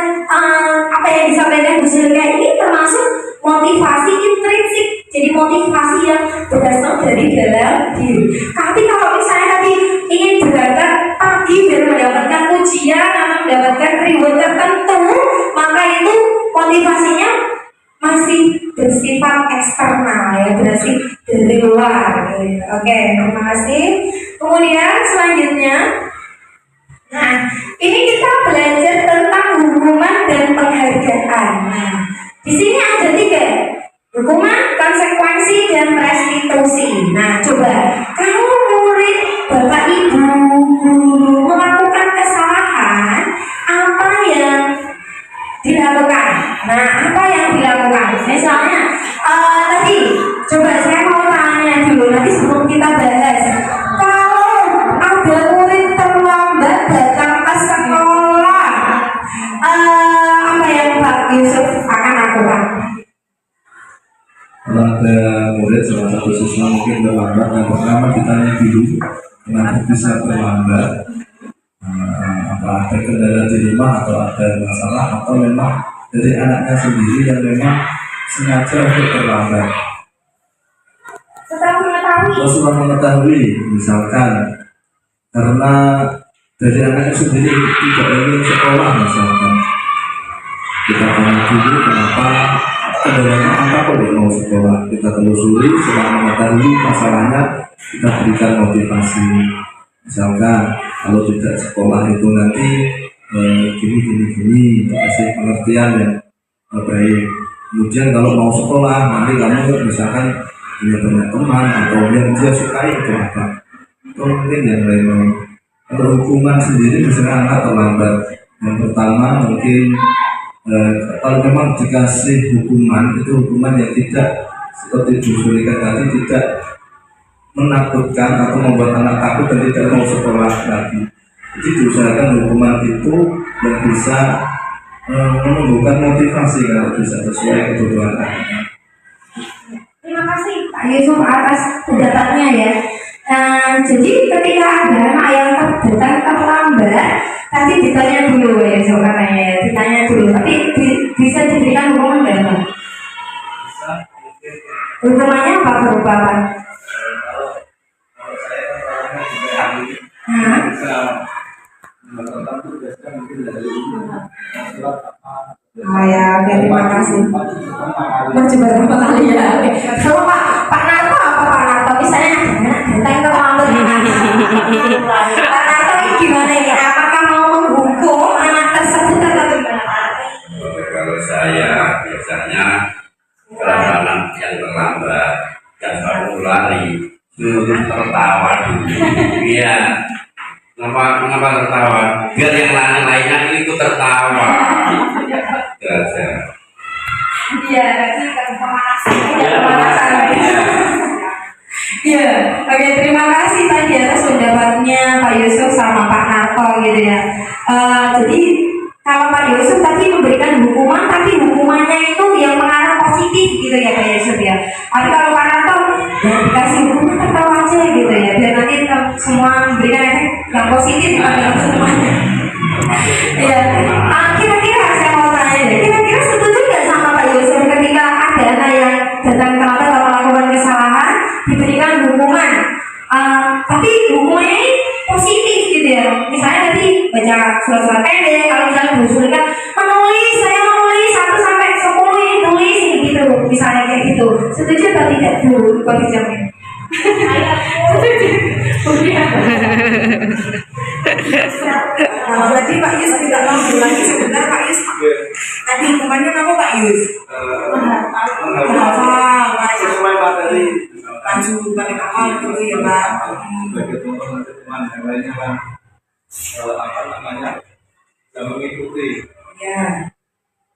A: apa yang disampaikan Bu Sulika ini termasuk motivasi intrinsik, jadi motivasi yang berasal dari dalam diri. Tapi kalau misalnya tadi ingin berangkat pagi biar mendapatkan pujian atau mendapatkan reward tertentu, maka itu motivasinya masih bersifat eksternal ya, berarti dari luar. Oke, terima kasih. Kemudian selanjutnya, nah ini kita belajar tentang hukuman dan penghargaan. Nah, di sini ada 3, hukuman, konsekuensi, dan restitusi. Nah, coba kalau murid Bapak Ibu melakukan kesalahan, apa yang dilakukan? Nah, apa yang dilakukan? Misalnya, tadi coba saya mau tanya dulu, nanti sebelum kita bahas. Kalau ada murid terlambat datang
C: ada murid salah satu siswa mungkin terlambat, yang pertama ditanya dulu kenapa bisa terlambat, apa ada kendala di rumah atau ada masalah atau memang dari anaknya sendiri yang memang sengaja untuk terlambat. Setelah mengetahui misalkan karena dari anaknya sendiri tidak ingin sekolah misalkan, kita tanya dulu kenapa kendalanya apa kok dia mau sekolah, kita telusuri. Setelah mengetahui masalahnya kita berikan motivasi, misalkan kalau tidak sekolah itu nanti gini kasih pengertian yang baik. Kemudian kalau mau sekolah nanti kamu misalkan punya banyak teman atau yang dia sukai itu apa, atau mungkin yang lain-lain. Kalau hukuman sendiri misalnya anak terlambat, yang pertama mungkin kalau memang dikasih hukuman itu hukuman yang tidak seperti diusulkan tadi, tidak menakutkan atau membuat anak takut dan tidak mau sekolah lagi. Jadi diusahakan hukuman itu yang bisa menumbuhkan motivasi kalau bisa sesuai kebutuhan anak.
A: Terima kasih Pak Yusuf atas pendapatnya ya. Jadi ketika ada anak yang datang terlambat, tadi ditanya dulu ya Yusuf katanya ya, ditanya dulu. Tapi bisa diberikan hukuman nggak Pak? Hukumannya apa berupa apa? Oh ya, oke, terima kasih. Coba berapa kali ya? Oke. Kalau Pak Narto apa Pak Narto? Misalnya datang terlambat. Pak Narto ini gimana ini? Apakah mau menghukum anak tersebut atau gimana?
F: Kalau saya biasanya kalau anak yang terlambat dan baru lari suruh tertawa dulu. Iya. Mengapa tertawa? Biar yang lainnya ikut tertawa. Gajah.
A: Iya, itu kan pemanasan. Iya, oke, terima kasih tadi atas pendapatnya Pak Yusuf sama Pak Narto gitu ya. Jadi kalau Pak Yusuf tadi memberikan hukuman, tapi hukumannya itu yang mengarah positif gitu ya Pak Yusuf ya. Tapi kalau Pak Narto ya dikasih hukuman tertawa aja gitu ya, biar nanti semua memberikan efek yang positif pada semuanya. Iya, kira-kira saya mau tanya deh, kira-kira setuju nggak sama Pak Yusuf ketika ada anak yang datang terlambat atau melakukan kesalahan diberikan hukuman, tapi hukumannya ini positif gitu ya. Misalnya tadi baca surat-surat pendek, kalau misalnya diusulkan menulis, saya menulis 1 sampai 10 ini tulis ini gitu, misalnya kayak gitu. Setuju atau tidak dulu Pak Dijamnya?
D: Kalau tadi Pak Yus tidak mau ulangi sebentar Pak Yus. Tadi hukumannya apa Pak Yus?
C: Sesuai materi
D: Maju balik awal gitu ya Pak.
C: sebagai teman-teman yang lainnya kan apa namanya yang mengikuti.
D: Ya.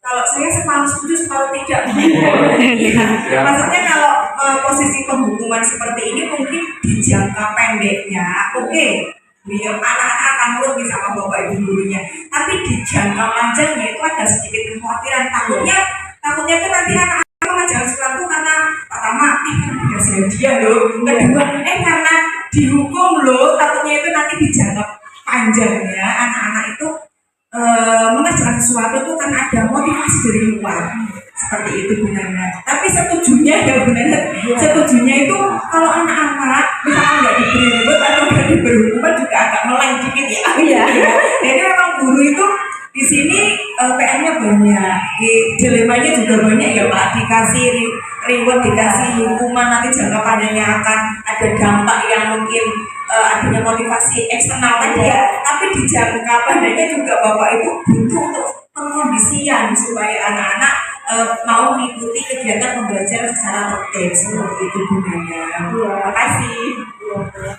D: Kalau saya separuh setuju separuh tidak. Maksudnya kalau posisi penghukuman seperti ini mungkin di jangka pendeknya oke. Biar anak-anak akan nurut nih sama bapak ibu gurunya, tapi di jangka panjangnya itu ada sedikit kekhawatiran, takutnya itu nanti anak-anak mengajar sesuatu karena pertama dikasih hadiah loh, kedua karena dihukum loh, takutnya itu nanti di jangka panjangnya anak-anak itu mengerjakan sesuatu itu kan ada motivasi dari luar seperti itu gunanya. Tapi setujunya ya gunanya, setujunya itu kalau anak-anak misalkan nggak diberi hukum atau nggak diberi hukuman juga agak meleng dikit ya. Iya. Jadi memang guru itu di sini PR-nya banyak, dilemanya juga banyak ya Pak. Dikasih reward, dikasih hukuman, nanti jangka panjangnya akan ada dampak yang mungkin adanya motivasi eksternal tadi ya. Tapi di jangka panjangnya juga Bapak Ibu butuh untuk pengkondisian supaya anak-anak mau mengikuti kegiatan pembelajaran secara tertib seperti itu gunanya. Terima kasih.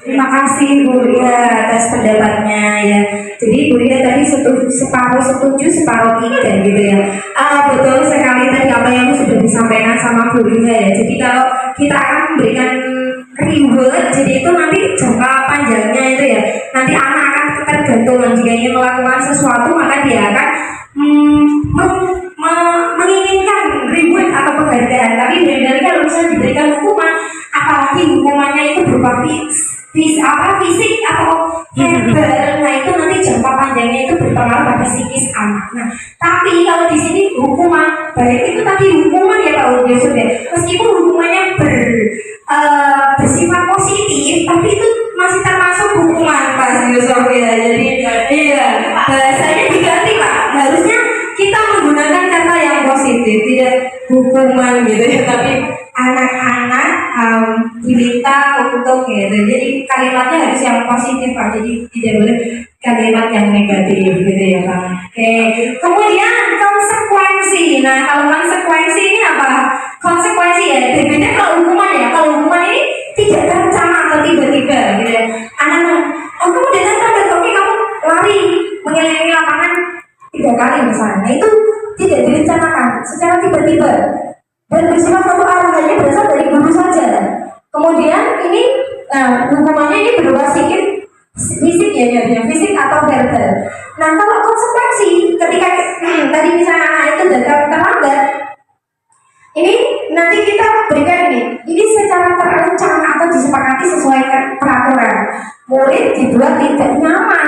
A: Terima kasih Bu Ria atas pendapatnya ya. Jadi Bu Ria tadi separuh setuju, separuh tidak gitu ya. Betul sekali tadi apa yang sudah disampaikan sama Bu Ria ya. Jadi kalau kita akan memberikan reward, jadi itu nanti jangka panjangnya itu ya. Nanti anak akan tergantung jika ingin melakukan sesuatu maka dia akan menginginkan reward atau penghargaan. Tapi dari kalau bisa diberikan psikis anak. Nah, tapi kalau di sini hukuman baik itu tadi hukuman ya Pak Yusuf ya, meskipun hukumannya bersifat positif, tapi itu masih termasuk hukuman Pak Yusuf ya. Jadi iya, bahasanya diganti Pak. Harusnya kita menggunakan kata yang positif, tidak hukuman gitu ya, tapi anak-anak diminta untuk gitu. Jadi kalimatnya harus yang positif Pak. Jadi tidak boleh kalimat yang negatif gitu ya Pak. Oke. Kemudian konsekuensi. Nah, kalau konsekuensi ini apa? Konsekuensi ya. Berbeda kalau hukuman ya. Kalau hukuman ini tidak terencana atau tiba-tiba gitu ya. Anak-anak, oh kamu datang sampai oke kamu lari mengelilingi lapangan 3 kali misalnya. Nah, itu tidak direncanakan secara tiba-tiba. Dan bersifat satu arah, hanya berasal dari guru saja. Kemudian ini hukumannya ini berupa fisik ya, fisik atau verbal. Nah, kalau konsekuensi ketika tadi misalnya anak itu datang terlambat, ini nanti kita berikan ini secara terencana atau disepakati sesuai peraturan. Murid dibuat tidak nyaman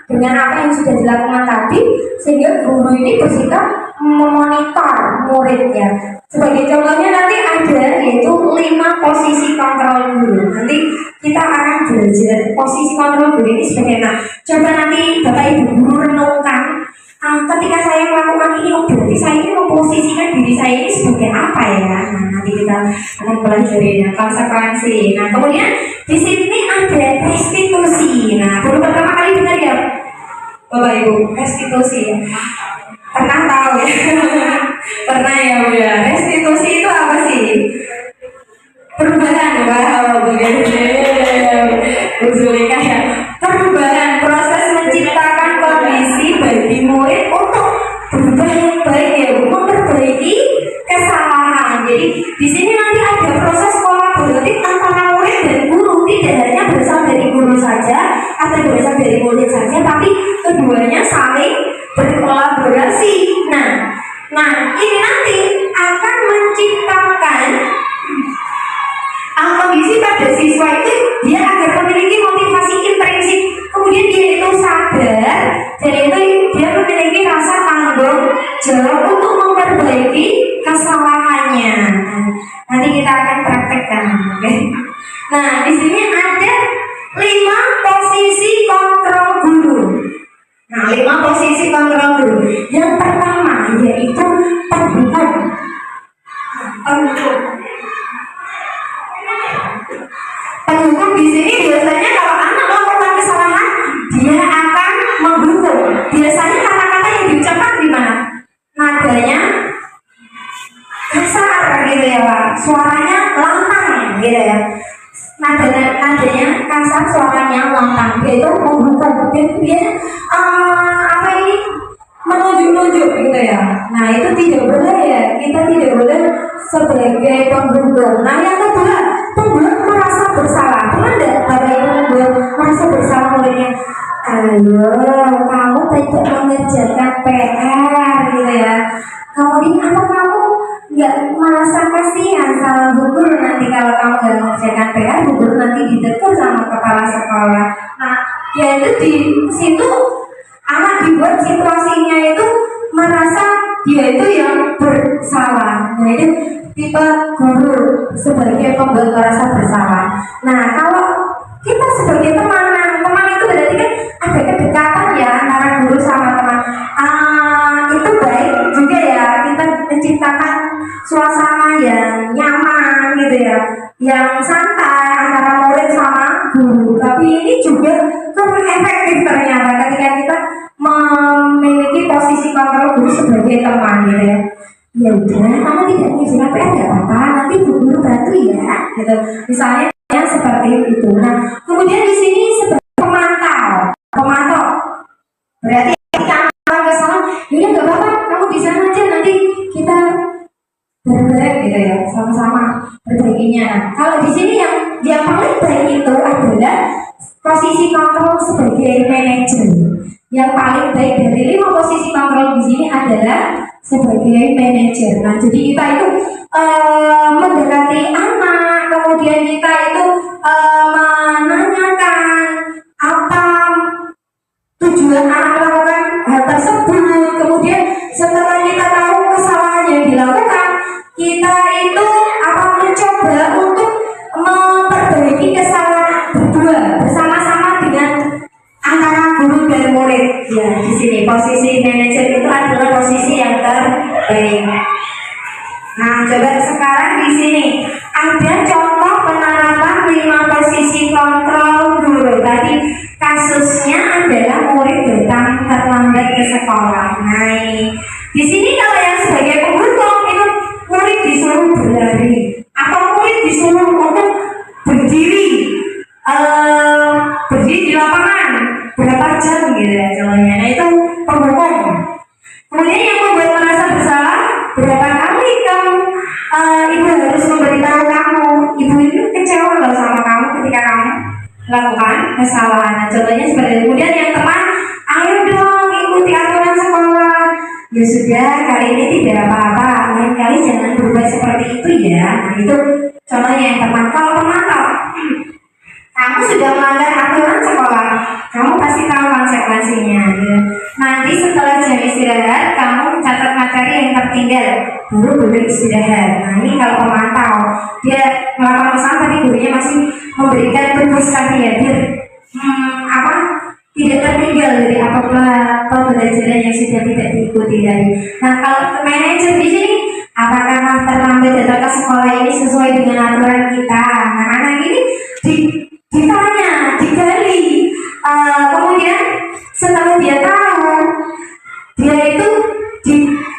A: dengan apa yang sudah dilakukan tadi, sehingga guru ini bersikap memonitor muridnya. Sebagai contohnya nanti ada yaitu 5 posisi kontrol guru. Nanti kita akan belajar posisi kontrol guru ini sebagai coba nanti Bapak Ibu guru renungkan ketika saya melakukan ini, berarti saya ini memposisikan diri saya ini sebagai apa ya? Nah, nanti kita akan pelajari konsekuensi. Nah, kemudian di sini ada restitusi. Nah, baru pertama kali dengar ya Bapak Ibu, restitusi ya. Pernah tahu ya? Pernah ya Bu ya? Restitusi itu apa sih? Perubahan, wow, begitu. Ya. Perubahan, proses menciptakan kondisi bagi murid untuk berubah yang baik ya, memperbaiki kesalahan. Jadi di sini nanti ada proses kolaboratif antara murid dan guru, tidak hanya berasal dari guru saja atau berasal dari murid saja, tapi keduanya saling berkolaborasi. Nah, ini nanti akan menciptakan kondisi pada siswa itu dia agar memiliki motivasi intrinsik, kemudian dia itu sadar dan itu dia memiliki rasa tanggung jawab untuk memperbaiki kesalahannya. Nanti kita akan praktekkan, oke? Nah, di sini ada 5 posisi kontrol guru. Nah, 5 posisi kontrol guru. Yang pertama yaitu penghukum. Penghukum di sini biasanya kalau anak melakukan kesalahan, dia akan menghukum. Biasanya kata-kata yang diucapkan di mana? Nadanya kasar gitu ya Pak. Suaranya lantang gitu ya. Nadanya kasar, suaranya lantang. Dia itu menghukum. Dia apa ini? Menunjuk-nunjuk gitu ya. Nah, itu tidak boleh ya. Kita tidak boleh sebagai penghukum. Nah, yang kedua, pembuat merasa bersalah. Pernah tidak Bapak Ibu membuat merasa bersalah muridnya? Ayo, kamu tidak mengerjakan PR gitu ya. Kemudian apa kamu nggak merasa kasihan sama bu guru nanti kalau kamu nggak mengerjakan PR, bu guru nanti ditegur sama kepala sekolah. Nah, ya itu di situ anak dibuat situasinya itu merasa dia itu yang bersalah. Nah, itu tipe guru sebagai pembuat merasa bersalah. Nah, kalau kita sebagai teman itu berarti kan ada kedekatan ya antara guru sama teman. Itu baik juga ya, kita menciptakan suasana yang nyaman gitu ya, yang santai antara murid sama guru. Tapi ini juga kurang efektif ternyata ketika kita memiliki posisi kontrol guru sebagai teman gitu ya. Ya udah, kamu tidak mengerjakan PR nggak apa-apa, nanti bu guru bantu ya gitu. Misalnya yang seperti itu. Nah, kemudian di sini sebagai pemantau berarti kita akan ke sana, yaudah nggak apa-apa, kamu di sana aja, nanti kita bareng-bareng gitu ya, sama-sama perbaikinya. Nah, kalau di sini yang paling baik itu adalah posisi kontrol sebagai manajer. Yang paling baik dari 5 posisi kontrol di sini adalah sebagai manajer. Nah, jadi kita itu mendekati anak, kemudian kita itu menanyakan apa tujuan anak melakukan hal tersebut. posisi manajer itu adalah posisi yang terbaik. Nah, coba sekarang di sini ada contoh penerapan 5 posisi kontrol guru. Tadi kasusnya adalah murid datang terlambat ke sekolah. Nah, di sini kalau yang sebagai penghukum itu murid disuruh berlari atau murid disuruh untuk berdiri di lapangan berapa jam gitu ya contohnya. Nah, itu penghukum. Kemudian yang membuat merasa bersalah, berapa kali kamu ibu harus memberitahu kamu, ibu itu kecewa loh sama kamu ketika kamu lakukan kesalahan. Nah, contohnya seperti itu. Kemudian yang teman, ayo dong ikuti aturan sekolah. Ya sudah, kali ini tidak apa-apa, lain kali jangan berbuat seperti itu ya. Nah, itu contohnya yang teman. Kalau pemantau, kamu sudah melanggar aturan sekolah, kamu pasti tahu konsekuensinya ya. Nanti setelah jam istirahat kamu catat materi yang tertinggal, baru boleh istirahat. Nah, ini kalau pemantau, dia melakukan kesalahan tapi gurunya masih memberikan tugas tadi ya, biar tidak tertinggal dari apapun pembelajaran yang sudah tidak diikuti tadi. Nah, kalau manajer di sini, apakah terlambat datang ke sekolah ini sesuai dengan aturan kita? Nah, anak ini ditanya, digali, kemudian setelah dia tahu, dia itu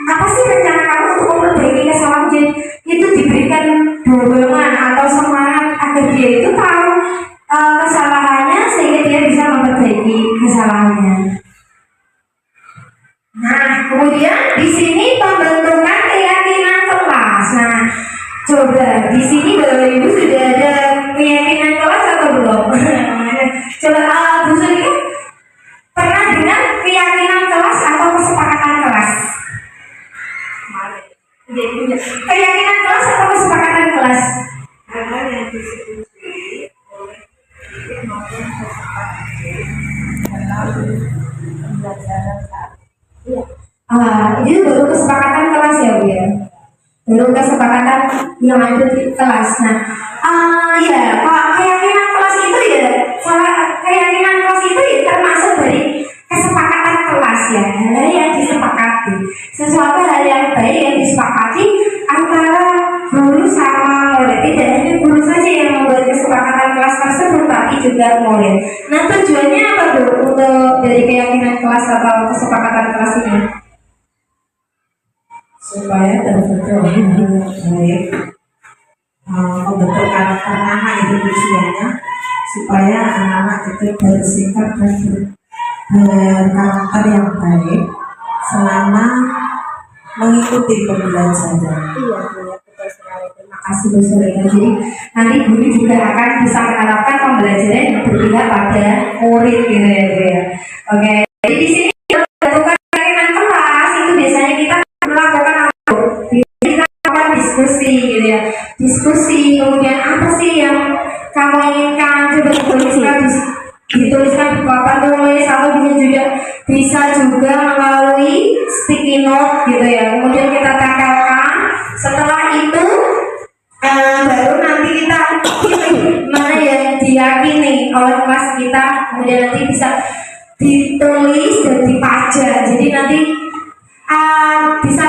A: apa sih rencana kamu untuk memperbaiki kesalahan, itu diberikan dorongan atau semangat agar dia itu tahu kesalahannya sehingga dia bisa memperbaiki kesalahannya. Nah, kemudian di sini pembentukan keyakinan kelas. Nah, coba di sini Bapak Ibu sudah ada keyakinan kelas atau belum? Coba Bu Suri pernah dengar keyakinan kelas atau kesepakatan kelas? Keyakinan kelas atau kesepakatan kelas?
D: Ada yang disetujui oleh maupun kesepakatan dalam pembelajaran saat
A: Itu baru kesepakatan kelas ya Bu ya, baru kesepakatan yang ada di kelas. Nah, ya keyakinan kelas itu ya, keyakinan kelas itu ya termasuk dari kesepakatan kelas ya, hal yang disepakati, sesuatu hal yang baik yang disepakati antara guru sama murid. Tidak hanya guru saja yang membuat kesepakatan kelas tersebut, tapi juga murid. Nah, tujuannya apa Bu untuk dari keyakinan kelas atau kesepakatan kelas ini?
B: Supaya terbentuk baik, membentuk karakter anak itu tujuannya supaya anak-anak itu bersikap dan berkarakter yang baik selama mengikuti pembelajaran.
A: Iya, betul sekali. Terima kasih Bu Suri. Jadi nanti guru juga akan bisa menerapkan pembelajaran yang berpihak pada murid gitu ya Bu ya. Oke. Jadi di sini bentukan keyakinan kelas itu biasanya kita melakukan apa? Kita melakukan diskusi gitu ya. Diskusi, kemudian apa sih yang kamu inginkan, coba dituliskan di papan tulis atau bisa juga melalui sticky note gitu ya. Kemudian kita tempelkan. Setelah itu baru nanti kita pilih mana yang diyakini oleh kelas kita, kemudian nanti bisa ditulis dan dipajang. Jadi nanti bisa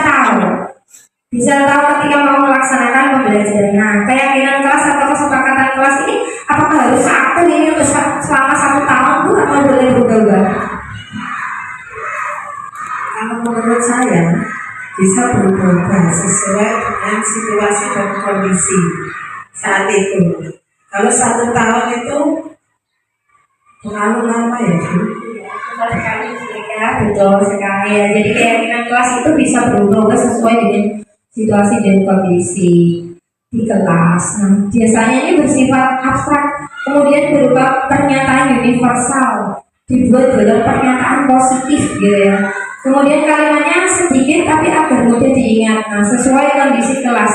A: tahu ketika mau melaksanakan pembelajaran. Nah, keyakinan kelas atau kesepakatan kelas ini apakah harus satu ini untuk selama 1 tahun Bu atau boleh berubah-ubah?
B: Kalau menurut saya bisa berubah sesuai dengan situasi dan kondisi saat itu. Kalau 1 tahun itu terlalu lama ya Bu.
A: Betul sekali ya. Jadi keyakinan kelas itu bisa berubah-ubah sesuai dengan situasi dan kondisi di kelas. Nah, biasanya ini bersifat abstrak, kemudian berupa pernyataan universal, dibuat dalam pernyataan positif gitu ya. Kemudian kalimatnya sedikit tapi agar mudah diingat. Nah, sesuai kondisi kelas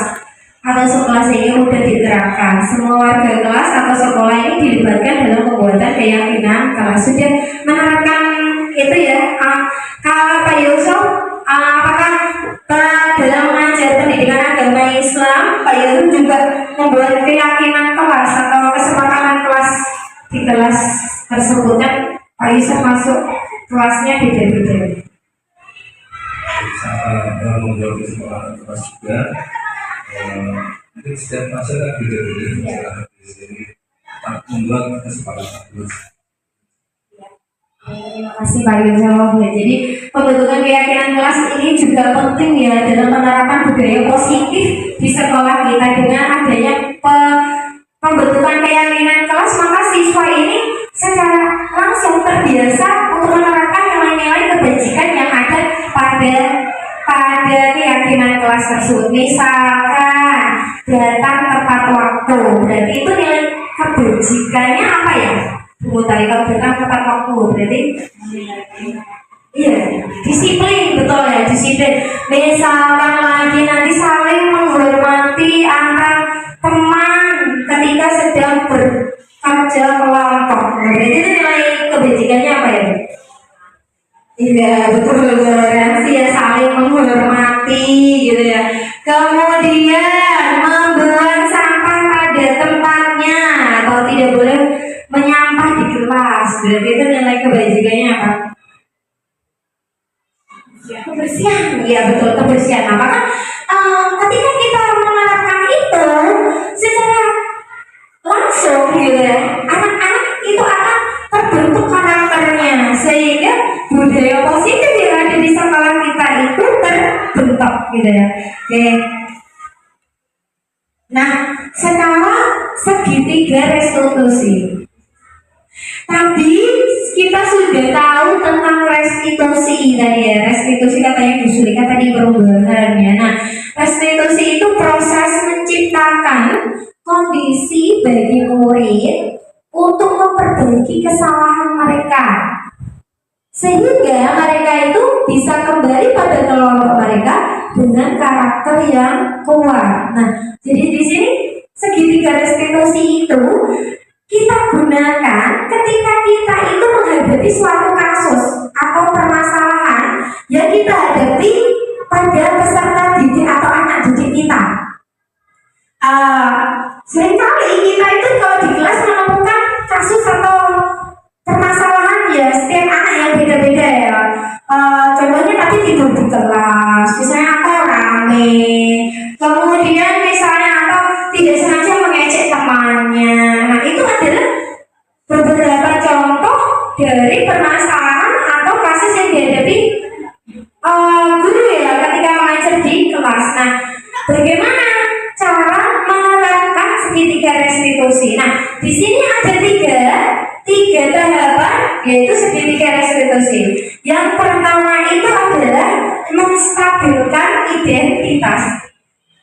A: atau sekolah sehingga mudah diterapkan. Semua warga kelas atau sekolah ini dilibatkan dalam pembuatan keyakinan kelas. Sudah menerapkan itu ya. Kalau Pak Yusuf, apakah dalam mengajar pendidikan agama Islam, Pak Yusuf juga membuat keyakinan kelas atau kesepakatan kelas di kelas tersebut? Kan Pak Yusuf masuk kelasnya beda-beda.
C: membuat kesempatan kelas juga. Mungkin setiap masa kan beda-beda di sini. Membuat kesempatan kelas.
A: Terima kasih Pak Yusuf. Ya, jadi pembentukan keyakinan kelas ini juga penting ya dalam penerapan budaya positif di sekolah kita dengan adanya pembentukan keyakinan kelas, maka siswa ini secara langsung terbiasa untuk menerapkan nilai-nilai kebajikan yang ada pada keyakinan kelas tersebut. Misalkan datang tepat waktu, berarti itu nilai kebajikannya apa ya? Bu Tari, kalau datang tepat waktu berarti iya, disiplin, betul ya, disiplin. Misalkan lagi nanti saling menghormati antar teman ketika sedang bekerja kelompok, berarti itu nilai kebajikannya apa ya? Iya, betul, toleransi ya, saling menghormati gitu ya. Kemudian membuang sampah pada tempatnya atau tidak boleh menyampah di kelas, berarti itu nilai kebajikannya apa? Kebersihan, iya betul, kebersihan. Apakah ketika kita menerapkan itu secara langsung gitu ya, anak-anak itu akan terbentuk karakternya sehingga budaya positif yang ada di sekolah kita itu terbentuk gitu ya. Oke. Nah, sekarang segitiga restitusi. Tadi kita sudah tahu tentang restitusi tadi ya. Restitusi katanya Bu Sulika tadi perubahan ya. Nah, restitusi itu proses menciptakan kondisi bagi murid untuk memperbaiki kesalahan mereka, sehingga mereka itu bisa kembali pada kelompok mereka dengan karakter yang kuat. Nah, jadi di sini segitiga restitusi itu kita gunakan ketika kita itu menghadapi suatu kasus atau permasalahan yang kita hadapi pada peserta didik atau anak didik kita. Seringkali kita itu kalau di kelas menemukan kasus atau permasalahan ya setiap anak yang beda-beda ya. Contohnya tadi tidur di kelas, misalnya atau rame, kemudian misalnya atau tidak sengaja mengejek temannya. Nah, itu adalah beberapa contoh dari permasalahan atau kasus yang dihadapi guru ya ketika mengajar di kelas. Nah, bagaimana cara menerapkan segitiga restitusi? Nah, di sini ada tiga tahapan yaitu segitiga restitusi. Yang pertama itu adalah menstabilkan identitas.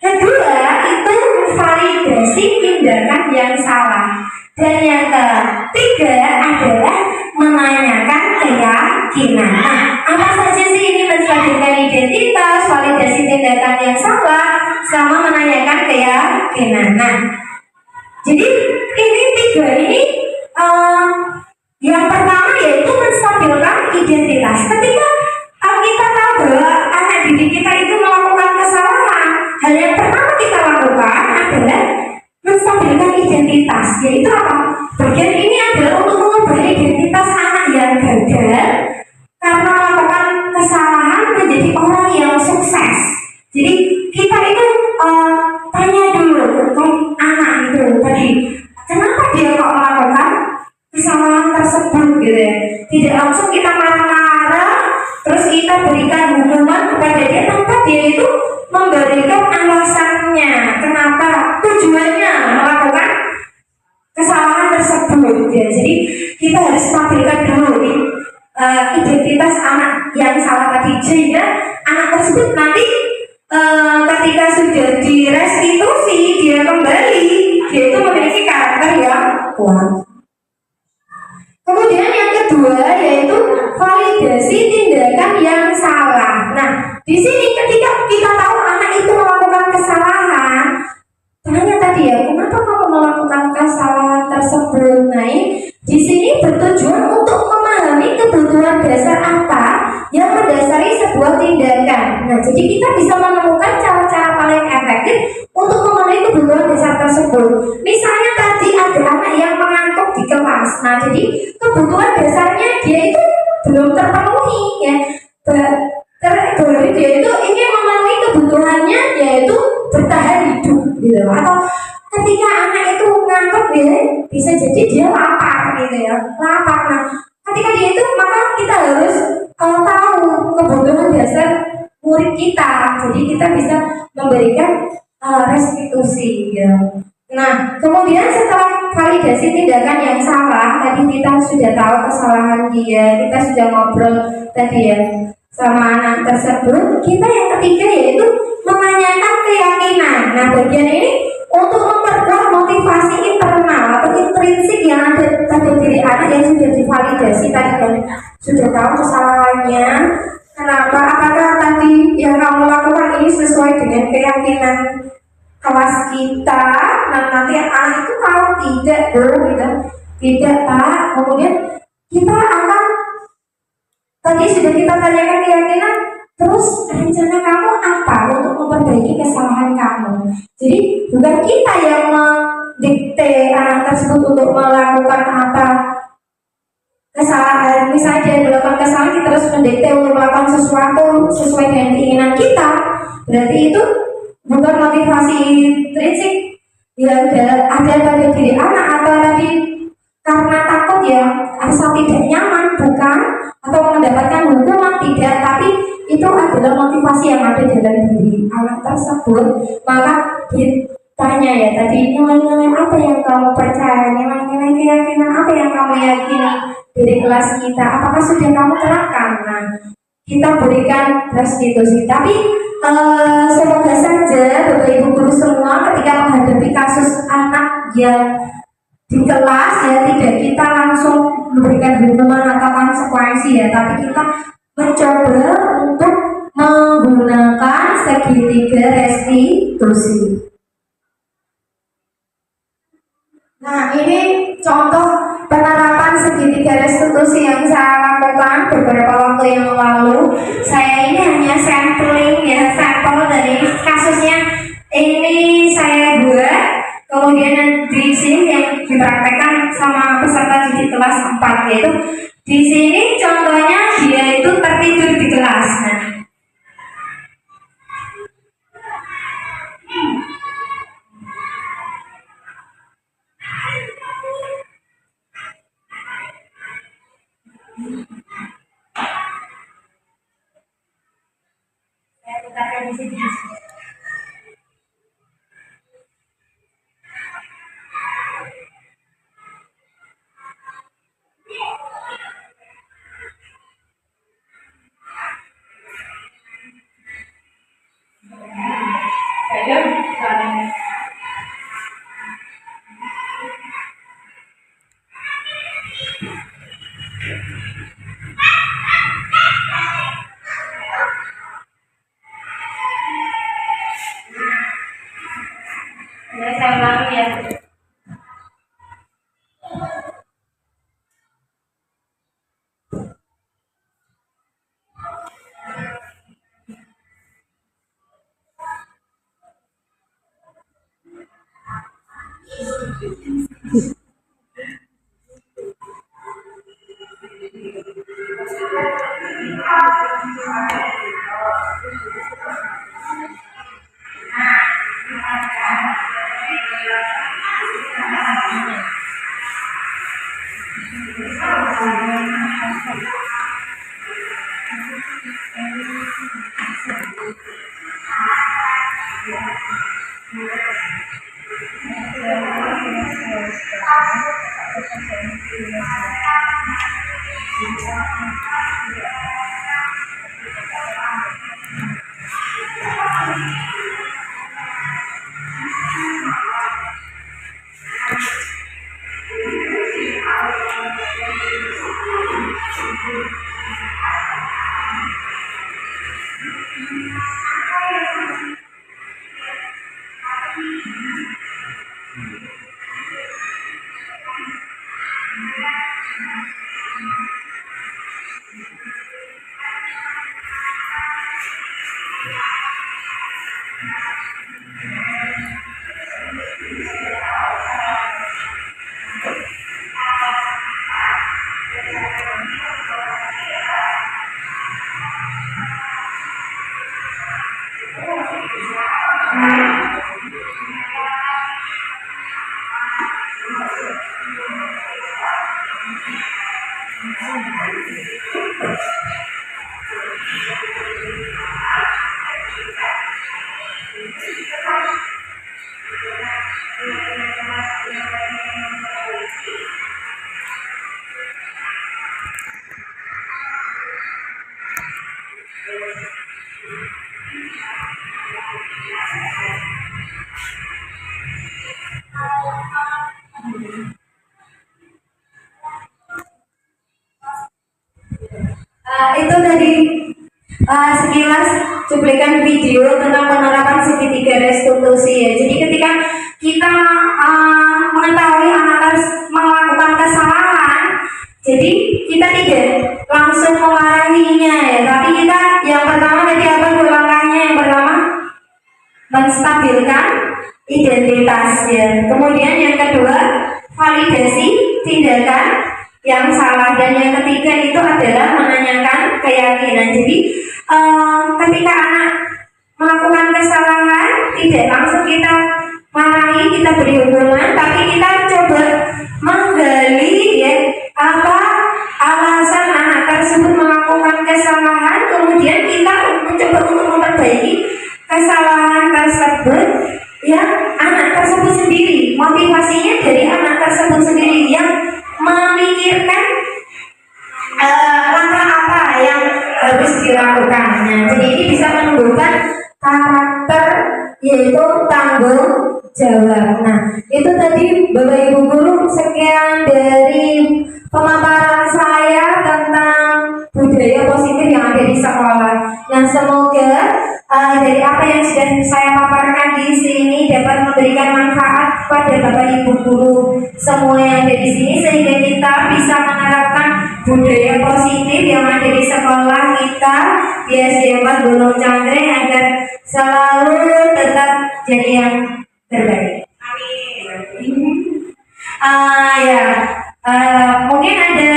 A: Kedua itu validasi tindakan yang salah. Dan yang ketiga adalah menanyakan keyakinan. Nah, apa saja sih ini menstabilkan identitas, validasi tindakan yang salah, sama menanyakan keyakinan. Nah, jadi ini tiga ini yang pertama yaitu menstabilkan identitas. Ketika kita tahu bahwa anak didik kita itu melakukan kesalahan, hal yang pertama kita lakukan adalah menstabilkan identitas. Yaitu apa? Bagian ini adalah untuk mengubah identitas anak yang gagal karena melakukan kesalahan menjadi orang yang sukses. Jadi kita itu tanya dulu ke anak itu tadi, kenapa dia kok melakukan kesalahan tersebut gitu ya. Tidak langsung kita marah-marah terus kita berikan hukuman kepada dia tanpa dia itu memberikan alasannya kenapa tujuannya melakukan kesalahan tersebut ya. Jadi kita harus stabilkan dulu identitas anak yang salah tadi sehingga anak tersebut nanti ketika sudah direstitusi dia kembali, dia itu memiliki karakter yang kuat. Kemudian yang kedua yaitu validasi tindakan yang salah. Nah, di sini ketika kita tahu anak itu melakukan kesalahan, tanya tadi ya, kenapa kamu melakukan kesalahan tersebut? Nah, di sini bertujuan untuk memahami kebutuhan dasar apa yang mendasari sebuah tindakan. Nah, jadi kita bisa menemukan cara-cara paling efektif untuk memenuhi kebutuhan dasar tersebut. Misalnya tadi ada anak yang mengantuk di kelas. Nah, jadi kebutuhan dasarnya dia itu belum terpenuhi ya. Dia itu ini gitu. Atau ketika anak itu ngantuk ya, bisa jadi dia lapar gitu ya, lapar. Nah, ketika dia itu maka kita harus tahu kebutuhan dasar murid kita, jadi kita bisa memberikan restitusi ya. Nah, kemudian setelah validasi tindakan yang salah, tadi kita sudah tahu kesalahan dia, kita sudah ngobrol tadi ya sama anak tersebut. Kita yang ketiga yaitu menanyakan keyakinan. Nah, bagian ini untuk memperkuat motivasi internal atau intrinsik yang ada pada diri anak yang sudah divalidasi tadi kan, sudah tahu kesalahannya. Kenapa? Apakah tadi yang kamu lakukan ini sesuai dengan keyakinan kelas kita? Nah, nanti anak itu kalau tidak gitu, tidak Pak, kemudian kita akan tadi sudah kita tanyakan keyakinan, terus rencana kamu apa untuk memperbaiki kesalahan kamu. Jadi bukan kita yang mendikte anak tersebut untuk melakukan apa kesalahan. Misalnya dia melakukan kesalahan, kita terus mendikte untuk melakukan sesuatu sesuai dengan keinginan kita. Berarti itu bukan motivasi intrinsik yang ada pada diri anak, atau tadi karena takut ya, asal tidak nyaman, bukan, atau mendapatkan hukuman, tidak, tapi itu adalah motivasi yang ada dalam diri anak tersebut. Maka ditanya ya tadi, nilai-nilai apa yang kamu percaya, nilai-nilai keyakinan apa yang kamu yakini dari kelas kita, apakah sudah kamu terapkan? Nah, kita berikan restitusi. Tapi semoga saja Bapak Ibu guru semua ketika menghadapi kasus anak yang di kelas ya, tidak kita langsung memberikan hukuman atau konsekuensi ya, tapi kita mencoba untuk menggunakan segitiga restitusi. Nah, ini contoh penerapan segitiga restitusi yang saya lakukan beberapa waktu yang lalu. Saya ini hanya sampling ya, sampel dari kasusnya ini saya buat. Kemudian di sini yang dipraktekkan sama peserta didik kelas 4, yaitu di sini contohnya dia itu tertidur di kelas. Nah, saya putarkan di sini. Saya ulangi ya. Itu tadi sekilas cuplikan video tentang penerapan segitiga restitusi ya. Jadi ketika kita mengetahui anak harus melakukan kesalahan, jadi kita tidak langsung memarahinya ya, tapi kita yang pertama tadi apa langkahnya? Yang pertama menstabilkan identitas ya. Kemudian yang kedua validasi tindakan yang salah, dan yang ketiga itu adalah menanyakan keyakinan. Jadi ketika anak melakukan kesalahan tidak langsung kita marahi, kita beri hukuman, tapi kita coba menggali ya apa alasan anak tersebut melakukan kesalahan, kemudian kita mencoba untuk memperbaiki kesalahan tersebut ya. Anak tersebut sendiri, motivasinya dari anak tersebut sendiri yang memikirkan langkah apa yang harus dilakukannya. Jadi ini bisa menumbuhkan karakter, yaitu tanggung jawab. Nah, itu tadi Bapak Ibu Guru, sekian dari pemaparan saya tentang budaya positif yang ada di sekolah. Nah, semoga dari apa yang sudah saya paparkan di sini dapat memberikan manfaat kepada Bapak Ibu Guru semua yang ada di sini, sehingga kita bisa menerapkan budaya positif yang ada di sekolah kita di SD 4 Gunung Cangkring agar selalu tetap jadi yang terbaik. Amin. Mungkin ada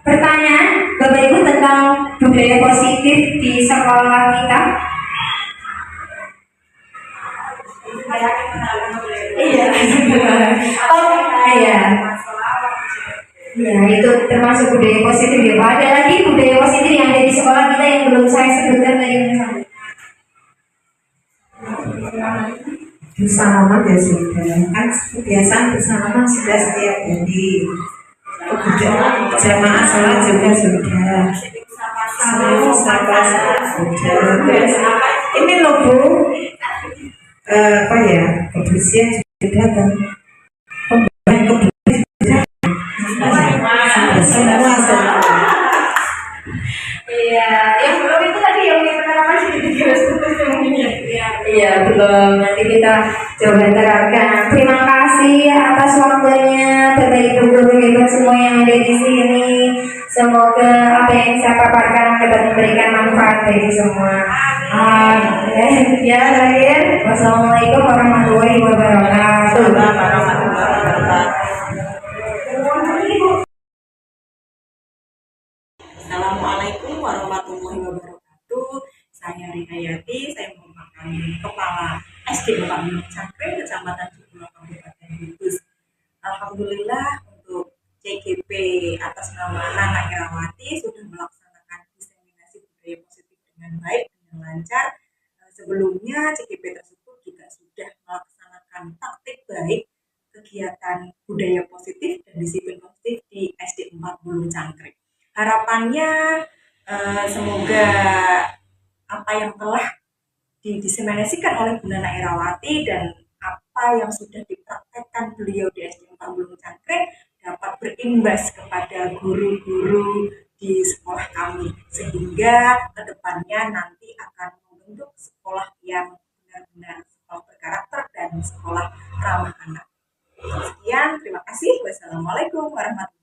A: pertanyaan Bapak Ibu tentang budaya positif di sekolah kita. Iya. Ya, itu termasuk budaya positif ya Pak. Ada lagi budaya positif yang ada di sekolah kita yang belum saya sebutkan tadi.
D: Bersalaman ya sudah, kan kebiasaan bersalaman sudah setiap hari. Jamaah sholat juga sudah. Sudah. Ini loh Bu, kebersihan juga kan.
A: Iya, yang belum itu tadi yang penerapan segitiga restitusi mungkin ya. Iya, belum. Nanti kita coba terapkan. Terima kasih atas waktunya Bapak Ibu Guru hebat semua yang ada di sini. Semoga apa yang saya paparkan dapat memberikan manfaat bagi semua. Ya, terakhir, wassalamualaikum warahmatullahi wabarakatuh.
D: Assalamualaikum warahmatullahi wabarakatuh. Saya Rina Yati, saya merupakan Kepala SD 4 Gunung Cangkring, Kecamatan Cibulu, Kabupaten Kudus. Alhamdulillah untuk CGP atas nama Nana Irawati sudah melaksanakan diseminasi budaya positif dengan baik, dengan lancar. Sebelumnya CGP tersebut juga sudah melaksanakan praktik baik kegiatan budaya positif dan disiplin positif di SD 4 Gunung Cangkring. Harapannya semoga apa yang telah diseminasikan oleh Bu Nana Irawati dan apa yang sudah dipraktekkan beliau di SD 4 Gunung Cangkring dapat berimbas kepada guru-guru di sekolah kami, sehingga kedepannya nanti akan membentuk sekolah yang benar-benar sekolah berkarakter dan sekolah ramah anak. Sekian, terima kasih. Wassalamualaikum warahmatullahi wabarakatuh.